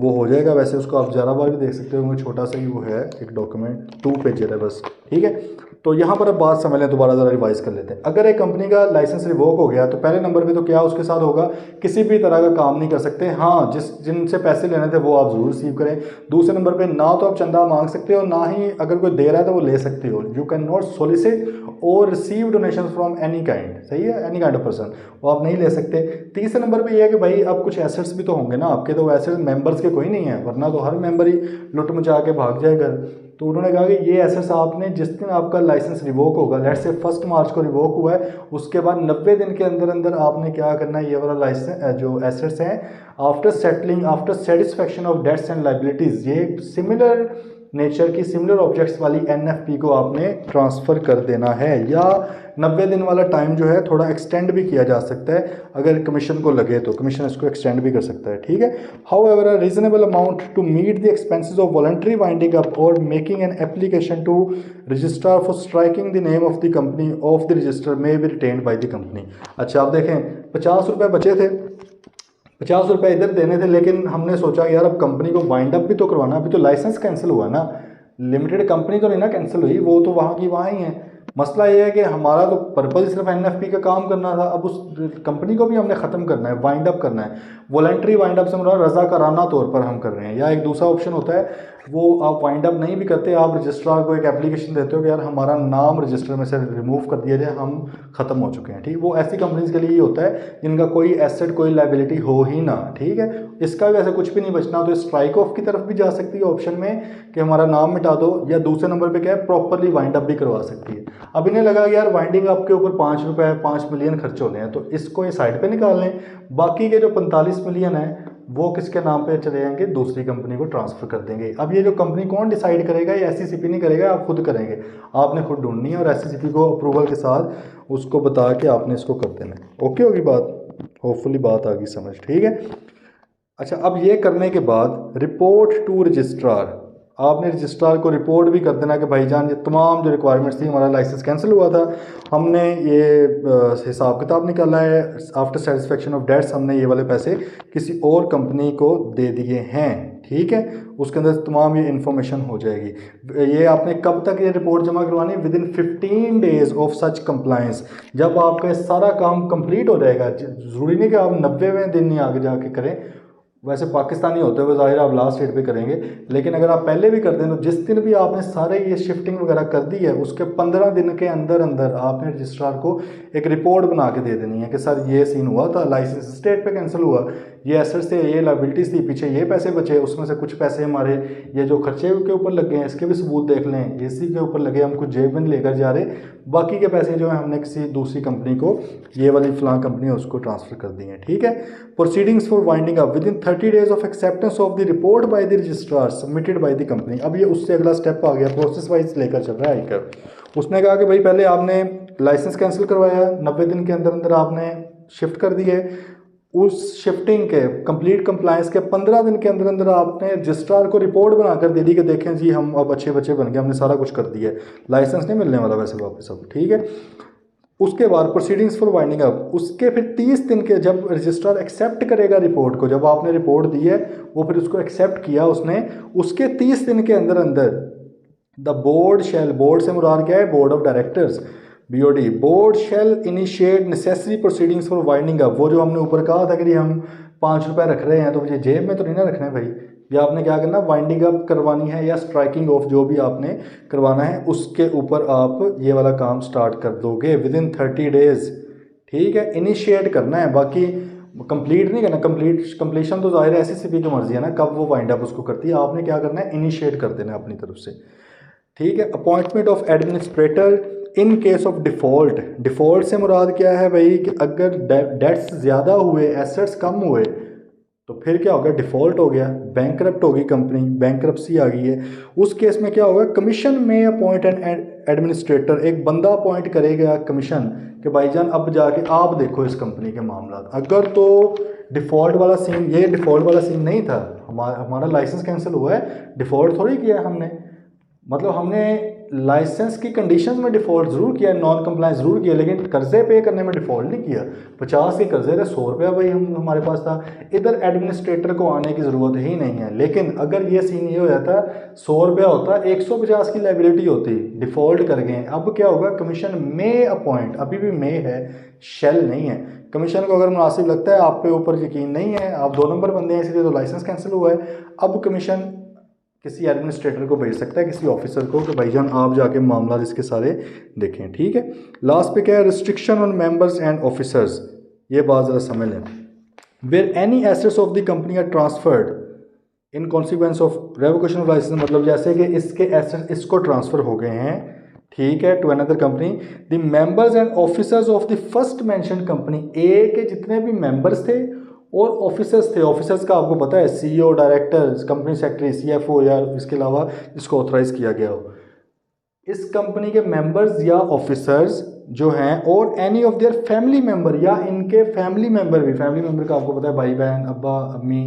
वो हो जाएगा। वैसे उसको आप ज़्यादा बार भी देख सकते हो, छोटा सा ही वो है एक डॉक्यूमेंट, 2 पेज है बस, ठीक है। तो यहाँ पर अब बात समझ लें, दोबारा ज़रा रिवाइज कर लेते हैं। अगर एक कंपनी का लाइसेंस रिवोक हो गया तो पहले नंबर पे तो क्या उसके साथ होगा, किसी भी तरह का काम नहीं कर सकते। हाँ, जिनसे पैसे लेने थे वो आप ज़रूर रिसीव करें। दूसरे नंबर पे ना तो आप चंदा मांग सकते हो, ना ही अगर कोई दे रहा है तो वो ले सकते हो। यू कैन नॉट सोलिसिट और receive donation from any kind, सही है, एनी काइंड ऑफ पर्सन, वो आप नहीं ले सकते। तीसरे नंबर पे ये है कि भाई अब कुछ एसेट्स भी तो होंगे ना आपके, तो एसेट्स मेंबर्स के कोई नहीं है, वरना तो हर मेंबर ही लुट मचा के भाग जाए घर। तो उन्होंने कहा कि ये एसेट्स आपने जिस दिन आपका लाइसेंस रिवोक होगा, लेट्स से 1 मार्च को रिवोक हुआ है, उसके बाद 90 दिन के अंदर अंदर आपने क्या करना है, ये वाला लाइसेंस जो एसेट्स हैं after settling, after satisfaction of debts and liabilities, ये सिमिलर नेचर की सिमिलर ऑब्जेक्ट्स वाली एनएफपी को आपने ट्रांसफ़र कर देना है। या 90 दिन वाला टाइम जो है थोड़ा एक्सटेंड भी किया जा सकता है, अगर कमीशन को लगे तो कमीशन इसको एक्सटेंड भी कर सकता है, ठीक है। However a reasonable amount to meet the expenses of voluntary winding up और making an application to registrar for striking the name of the company off the register may be retained by the company. अच्छा, आप देखें 50 रुपये बचे थे, 50 रुपये इधर देने थे, लेकिन हमने सोचा यार अब कंपनी को वाइंड अप भी तो करवाना, अभी तो लाइसेंस कैंसिल हुआ ना, लिमिटेड कंपनी तो नहीं ना कैंसिल हुई, वो तो वहाँ की वहाँ ही है। मसला ये है कि हमारा तो पर्पज़ सिर्फ एनएफपी का काम करना था, अब उस कंपनी को भी हमने ख़त्म करना है, वाइंड अप करना है। वॉलंटरी वाइंड अप से मतलब रज़ाकाराना तौर पर हम कर रहे हैं। या एक दूसरा ऑप्शन होता है, वो आप वाइंड अप नहीं भी करते, आप रजिस्ट्रार को एक एप्लीकेशन देते हो कि यार हमारा नाम रजिस्टर में से रिमूव कर दिया जाए, हम ख़त्म हो चुके हैं, ठीक। वो ऐसी कंपनीज के लिए ही होता है जिनका कोई एसेट कोई लाइबिलिटी हो ही ना, ठीक है। इसका भी वैसे कुछ भी नहीं बचना, तो स्ट्राइक ऑफ की तरफ भी जा सकती है ऑप्शन में कि हमारा नाम मिटा दो, या दूसरे नंबर पे क्या है, प्रॉपरली वाइंड अप भी करवा सकती है। अब इन्हें लगा कि यार वाइंडिंग अप के ऊपर 5 रुपये 5 मिलियन खर्च होने हैं, तो इसको ये साइड पे निकाल लें, बाकी के जो 45 मिलियन है वो किसके नाम पे चले जाएंगे, दूसरी कंपनी को ट्रांसफ़र कर देंगे। अब ये जो कंपनी कौन डिसाइड करेगा, ये एससीसीपी नहीं करेगा, आप खुद करेंगे, आपने खुद ढूंढनी है और एससीसीपी को अप्रूवल के साथ उसको बता के आपने इसको कर देना है। ओके होगी बात, होपफुली बात आ गई समझ, ठीक है। अच्छा, अब ये करने के बाद रिपोर्ट टू रजिस्ट्रार, आपने रजिस्ट्रार को रिपोर्ट भी कर देना कि भाईजान ये तमाम जो रिक्वायरमेंट्स थी, हमारा लाइसेंस कैंसिल हुआ था, हमने ये हिसाब किताब निकाला है, आफ्टर सेटिस्फेक्शन ऑफ डेट्स हमने ये वाले पैसे किसी और कंपनी को दे दिए हैं, ठीक है। उसके अंदर तमाम ये इन्फॉर्मेशन हो जाएगी। ये आपने कब तक ये रिपोर्ट जमा करवानी, with in 15 days of such compliance. जब आपका सारा काम कंप्लीट हो जाएगा, ज़रूरी नहीं कि आप 90वें दिन ही आगे जाके करें, वैसे पाकिस्तानी होते हुए ज़ाहिर आप लास्ट डेट पे करेंगे, लेकिन अगर आप पहले भी कर दें तो जिस दिन भी आपने सारे ये शिफ्टिंग वगैरह कर दी है उसके 15 दिन के अंदर अंदर आपने रजिस्ट्रार को एक रिपोर्ट बना के दे देनी है कि सर ये सीन हुआ था, लाइसेंस इस डेट पे कैंसिल हुआ, ये एसेट्स थे, ये लाइबिलिटीज़ थी, पीछे ये पैसे बचे, उसमें से कुछ पैसे हमारे ये जो खर्चे के ऊपर लगे हैं इसके भी सबूत देख लें, एसी के ऊपर लगे, हम कुछ जेब में लेकर जा रहे, बाकी के पैसे जो है हमने किसी दूसरी कंपनी को, ये वाली फलां कंपनी है उसको ट्रांसफ़र कर दी है। ठीक है। Proceedings for winding up with in 30 days of acceptance of the report by the registrar submitted by the company. अब ये उससे अगला स्टेप आ गया, प्रोसेस वाइज लेकर चल रहा है आईकर। उसने कहा कि भाई पहले आपने लाइसेंस कैंसिल करवाया, 90 दिन के अंदर अंदर आपने शिफ्ट कर दिए, उस शिफ्टिंग के कंप्लीट कंप्लायंस के 15 दिन के अंदर अंदर आपने रजिस्ट्रार को रिपोर्ट बनाकर दे दी कि देखें जी हम अब अच्छे बच्चे बन गए, हमने सारा कुछ कर दिया है, लाइसेंस नहीं मिलने वाला वैसे वापस अब। ठीक है। उसके बाद प्रोसीडिंग्स फॉर वाइंडिंग अप, उसके फिर 30 दिन के जब रजिस्ट्रार एक्सेप्ट करेगा रिपोर्ट को, जब आपने रिपोर्ट दी है वो फिर उसको एक्सेप्ट किया उसने, उसके 30 दिन के अंदर अंदर द बोर्ड शैल, बोर्ड से मुराद क्या है, board of directors, BOD, board shall initiate necessary proceedings for winding up. वो जो हमने ऊपर कहा था कि हम 5 रुपये रख रहे हैं तो मुझे जेब में तो नहीं ना रखना है भाई, या आपने क्या करना, वाइंडिंग अप करवानी है या स्ट्राइकिंग ऑफ जो भी आपने करवाना है उसके ऊपर आप ये वाला काम स्टार्ट कर दोगे विद इन 30 डेज। ठीक है। इनिशिएट करना है, बाकी कंप्लीट नहीं करना, कंप्लीशन तो जाहिर है SCCB की मर्जी है ना कब वो वाइंड अप उसको करती है, आपने क्या करना है, इनिशिएट कर देना अपनी तरफ से। ठीक है। Appointment of administrator in case of default, default से मुराद क्या है भाई कि अगर डेट्स ज़्यादा हुए, एसेट्स कम हुए तो फिर क्या होगा, डिफ़ॉल्ट हो गया, बैंकरप्ट होगी कंपनी, बैंकरप्सी आ गई है, उस केस में क्या होगा, कमीशन में अपॉइंट एन एडमिनिस्ट्रेटर, एक बंदा अपॉइंट करेगा कमीशन कि भाईजान अब जाके आप देखो इस कंपनी के मामला। अगर तो डिफ़ॉल्ट वाला सीन, ये डिफ़ॉल्ट वाला सीन नहीं था, हमारा लाइसेंस कैंसिल हुआ है, डिफ़ॉल्ट थोड़ी किया है हमने, मतलब हमने लाइसेंस की कंडीशंस में डिफ़ॉल्ट ज़रूर किया, नॉन कंप्लायंस ज़रूर किया, लेकिन कर्जे पे करने में डिफ़ॉल्ट नहीं किया। 50 के कर्जे थे, 100 रुपया भाई हमारे पास था, इधर एडमिनिस्ट्रेटर को आने की ज़रूरत ही नहीं है। लेकिन अगर ये सीन ये हो जाता, 100 रुपया होता, 150 की लाइबिलिटी होती, डिफ़ॉल्ट कर गए, अब क्या होगा, कमीशन में अपॉइंट, अभी भी में है, शेल नहीं है। कमीशन को अगर मुनासिब लगता है, आप पे ऊपर यकीन नहीं है, आप 2 नंबर बंदे हैं इसलिए तो लाइसेंस कैंसिल हुआ है, अब कमीशन किसी एडमिनिस्ट्रेटर को भेज सकता है, किसी ऑफिसर को, कि भाईजान आप जाके मामला इसके सारे देखें। ठीक है। लास्ट पे क्या है, restriction on members and officers, ये बात ज़रा समझ लें। Where any assets of the company are transferred in consequence of revocation of licence, मतलब जैसे कि इसके एसेट्स इसको ट्रांसफ़र हो गए हैं, ठीक है, to another company, the members and officers of the first mentioned company, A के जितने भी मेंबर्स थे और ऑफिसर्स थे, ऑफिसर्स का आपको पता है CEO, director, company secretary, CFO या इसके अलावा जिसको ऑथराइज़ किया गया हो, इस कंपनी के मेंबर्स या ऑफिसर्स जो हैं, और any of their family member, या इनके फैमिली मेंबर भी, फैमिली मेंबर का आपको पता है भाई बहन, अब्बा अम्मी,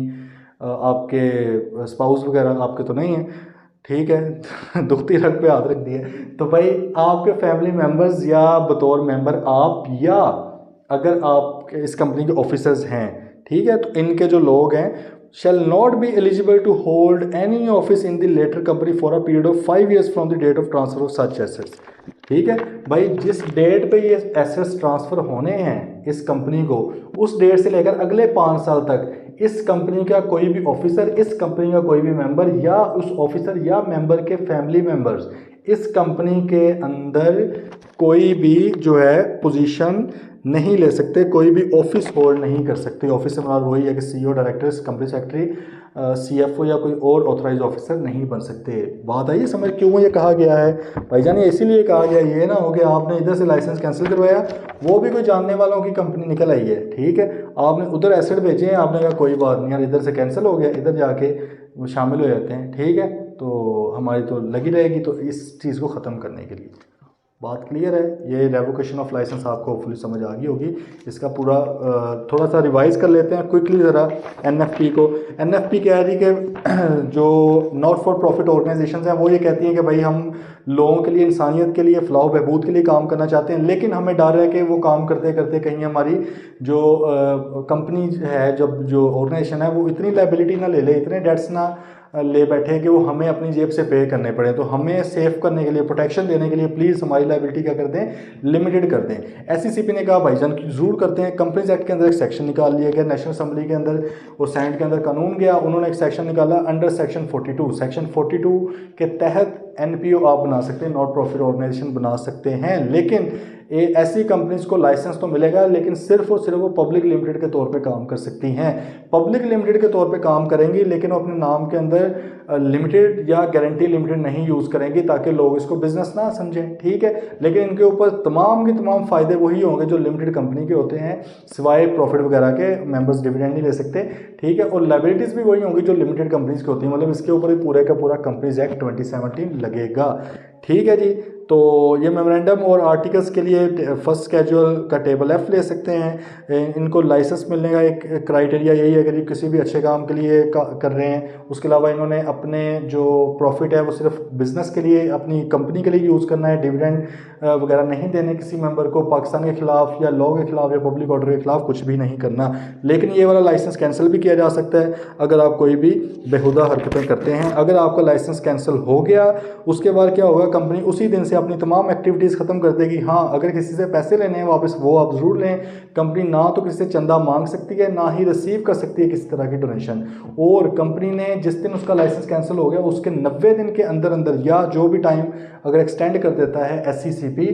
आपके स्पाउस वगैरह आपके तो नहीं है, ठीक है दुखती रग पे हाथ रख दिए, तो भाई आपके फैमिली मेंबर्स या बतौर मेंबर आप, या अगर आप इस कंपनी के ऑफिसर्स हैं, ठीक है, तो इनके जो लोग हैं, shall not be eligible to hold any office in the latter company for a period of 5 years from the date of transfer of such assets। ठीक है भाई, जिस डेट पे ये एसेट्स ट्रांसफ़र होने हैं इस कंपनी को, उस डेट से लेकर अगले 5 साल तक इस कंपनी का कोई भी ऑफिसर, इस कंपनी का कोई भी मेंबर, या उस ऑफिसर या मेंबर के फैमिली मेंबर्स इस कंपनी के अंदर कोई भी जो है पोजीशन नहीं ले सकते, कोई भी ऑफिस होल्ड नहीं कर सकते। ऑफिस से मतलब वही है कि CEO, directors, company secretary, CFO या कोई और ऑथराइज ऑफिसर नहीं बन सकते। बात आई समझ क्यों ये कहा गया है भाईजान, ये इसीलिए कहा गया, ये ना हो कि आपने इधर से लाइसेंस कैंसिल करवाया, वो भी कोई जानने वालों की कंपनी निकल आई है, ठीक है, आपने उधर एसेट भेजे हैं, आपने कहा कोई बात नहीं यार, इधर से कैंसिल हो गया, इधर जाके वो शामिल हो जाते हैं, ठीक है, तो हमारी तो लगी रहेगी। तो इस चीज़ को ख़त्म करने के लिए बात क्लियर है, ये रेवोकेशन ऑफ लाइसेंस आपको होपफुली समझ आ गई होगी। इसका पूरा थोड़ा सा रिवाइज कर लेते हैं क्विकली ज़रा। NFP को, NFP कह रही कि जो नॉट फॉर प्रॉफिट ऑर्गेनाइजेशंस हैं वो ये कहती हैं कि भाई हम लोगों के लिए, इंसानियत के लिए, फलाह बहबूद के लिए काम करना चाहते हैं, लेकिन हमें डर है कि वो काम करते करते कहीं हमारी जो कंपनी है, जब जो ऑर्गेनाइजेशन है वो इतनी लाइबिलिटी ना ले ले, इतने डेट्स ना ले बैठे हैं कि वो हमें अपनी जेब से पे करने पड़े। तो हमें सेव करने के लिए, प्रोटेक्शन देने के लिए प्लीज़ हमारी लायबिलिटी क्या कर दें, लिमिटेड कर दें। एससीसीपी ने कहा भाईजान ज़रूर करते हैं। कंपनीज एक्ट के अंदर एक सेक्शन निकाल लिया गया, नेशनल असम्बली के अंदर और सेनेट के अंदर कानून गया, उन्होंने एक सेक्शन निकाला अंडर सेक्शन 42। सेक्शन 42 के तहत एनपीओ आप बना सकते हैं, नॉट प्रॉफिट ऑर्गेनाइजेशन बना सकते हैं। लेकिन ऐसी कंपनीज को लाइसेंस तो मिलेगा, लेकिन सिर्फ और सिर्फ वो पब्लिक लिमिटेड के तौर पे काम कर सकती हैं। पब्लिक लिमिटेड के तौर पे काम करेंगी, लेकिन वो अपने नाम के अंदर लिमिटेड या गारंटी लिमिटेड नहीं यूज़ करेंगी ताकि लोग इसको बिजनेस ना समझें, ठीक है। लेकिन इनके ऊपर तमाम के तमाम फ़ायदे वही होंगे जो लिमिटेड कंपनी के होते हैं, सिवाय प्रॉफिट वगैरह के। मेंबर्स डिविडेंड नहीं ले सकते, ठीक है। और लायबिलिटीज़ भी वही होंगी जो लिमिटेड कंपनीज की होती हैं। मतलब इसके ऊपर पूरे का पूरा कंपनीज एक्ट 2017 लगेगा, ठीक है जी। तो ये मेमोरेंडम और आर्टिकल्स के लिए फर्स्ट कैजुअल का टेबल एफ ले सकते हैं। इनको लाइसेंस मिलने का एक क्राइटेरिया यही है, अगर ये किसी भी अच्छे काम के लिए कर रहे हैं। उसके अलावा इन्होंने अपने जो प्रॉफिट है वो सिर्फ बिजनेस के लिए, अपनी कंपनी के लिए यूज़ करना है, डिविडेंड वगैरह नहीं देने किसी मेंबर को, पाकिस्तान के खिलाफ या लॉ के खिलाफ या पब्लिक ऑर्डर के खिलाफ कुछ भी नहीं करना। लेकिन ये वाला लाइसेंस कैंसिल भी किया जा सकता है अगर आप कोई भी बेहुदा हरकतें करते हैं। अगर आपका लाइसेंस कैंसिल हो गया, उसके बाद क्या होगा, कंपनी उसी दिन से अपनी तमाम एक्टिविटीज़ ख़त्म कर देगी। हाँ, अगर किसी से पैसे लेने हैं वापस, वो आप ज़रूर लें। कंपनी ना तो किसी से चंदा मांग सकती है, ना ही रिसीव कर सकती है किसी तरह की डोनेशन। और कंपनी ने जिस दिन उसका लाइसेंस कैंसिल हो गया उसके 90 दिन के अंदर अंदर, या जो भी टाइम अगर एक्सटेंड कर देता है एससीसीपी,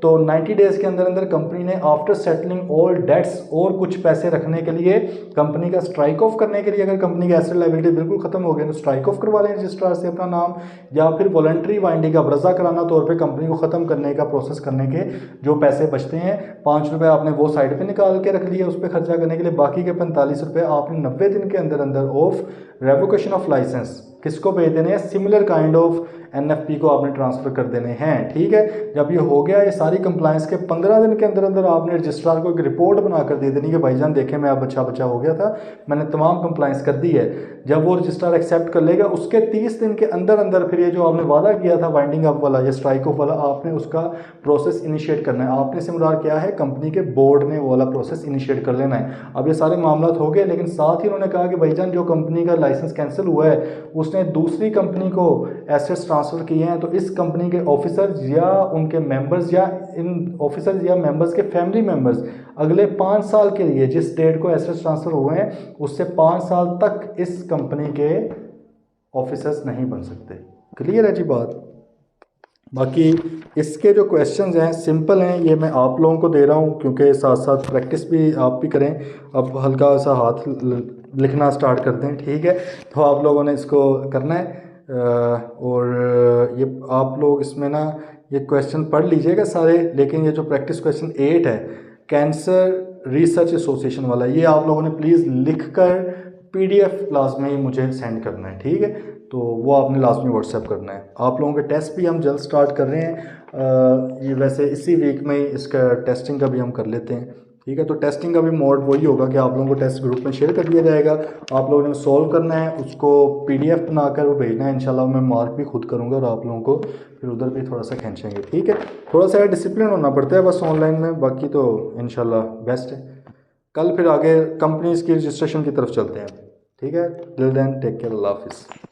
तो 90 डेज़ के अंदर अंदर कंपनी ने आफ्टर सेटलिंग ऑल डेट्स, और कुछ पैसे रखने के लिए, कंपनी का स्ट्राइक ऑफ करने के लिए, अगर कंपनी की एसेट लायबिलिटी बिल्कुल खत्म हो गई तो स्ट्राइक ऑफ करवा लें रजिस्ट्रार से अपना नाम, या फिर वॉलंटरी वाइंडिंग अप, रजा कराना तौर पे कंपनी को ख़त्म करने का प्रोसेस करने के जो पैसे बचते हैं, 5 रुपये आपने वो साइड पे निकाल के रख लिए उस पर खर्चा करने के लिए, बाकी के 45 रुपये आपने 90 दिन के अंदर अंदर ऑफ रेवोकेशन ऑफ लाइसेंस किसको भेज देने हैं, सिमिलर काइंड ऑफ एनएफपी को आपने ट्रांसफ़र कर देने हैं, ठीक है। जब ये हो गया, ये सारी कंप्लायंस के 15 दिन के अंदर अंदर आपने रजिस्ट्रार को एक रिपोर्ट बनाकर दे देनी कि भाईजान देखें मैं अब बच्चा हो गया था, मैंने तमाम कंप्लायंस कर दी है। जब वो रजिस्ट्रार एक्सेप्ट कर लेगा, उसके 30 दिन के अंदर अंदर फिर ये जो आपने वादा किया था वाइंडिंग अप वाला या स्ट्राइक ऑफ वाला, आपने उसका प्रोसेस इनिशिएट करना है। आपने सिमुलार क्या है, कंपनी के बोर्ड ने वो वाला प्रोसेस इनिशिएट कर लेना है। अब ये सारे मामला हो गए, लेकिन साथ ही उन्होंने कहा कि भाईजान जो कंपनी का लाइसेंस कैंसिल हुआ है उसने दूसरी कंपनी को एसेट्स ट्रांसफ़र किए हैं, तो इस कंपनी के ऑफिसर्स या उनके मेंबर्स या इन ऑफिसर्स या मेंबर्स के फैमिली मेंबर्स अगले 5 साल के लिए, जिस डेट को एसेट्स ट्रांसफ़र हुए हैं उससे 5 साल तक इस कंपनी के ऑफिसर्स नहीं बन सकते। क्लियर है जी बात। बाकी इसके जो क्वेश्चंस हैं सिंपल हैं, ये मैं आप लोगों को दे रहा हूँ क्योंकि साथ साथ प्रैक्टिस भी आप भी करें। अब हल्का सा हाथ लिखना स्टार्ट करते हैं, ठीक है। तो आप लोगों ने इसको करना है और ये आप लोग इसमें ना ये क्वेश्चन पढ़ लीजिएगा सारे, लेकिन ये जो प्रैक्टिस क्वेश्चन 8 है कैंसर रिसर्च एसोसिएशन वाला, ये आप लोगों ने प्लीज़ लिख कर PDF क्लास में ही मुझे सेंड करना है, ठीक है। तो वो आपने लाजमी व्हाट्सएप करना है। आप लोगों के टेस्ट भी हम जल्द स्टार्ट कर रहे हैं, ये वैसे इसी वीक में ही इसका टेस्टिंग का भी हम कर लेते हैं, ठीक है। तो टेस्टिंग का भी मोड वही होगा कि आप लोगों को टेस्ट ग्रुप में शेयर कर दिया जाएगा, आप लोगों ने सॉल्व करना है, उसको PDF बनाकर वो भेजना है। इंशाल्लाह मैं मार्क भी खुद करूँगा और आप लोगों को फिर उधर भी थोड़ा सा खींचेंगे, ठीक है। थोड़ा सा डिसिप्लिन होना पड़ता है बस ऑनलाइन में, बाकी तो इंशाल्लाह बेस्ट है। कल फिर आगे कंपनीज़ की रजिस्ट्रेशन की तरफ चलते हैं, ठीक है। टिल देन टेक केयर, अल्लाह हाफिज़।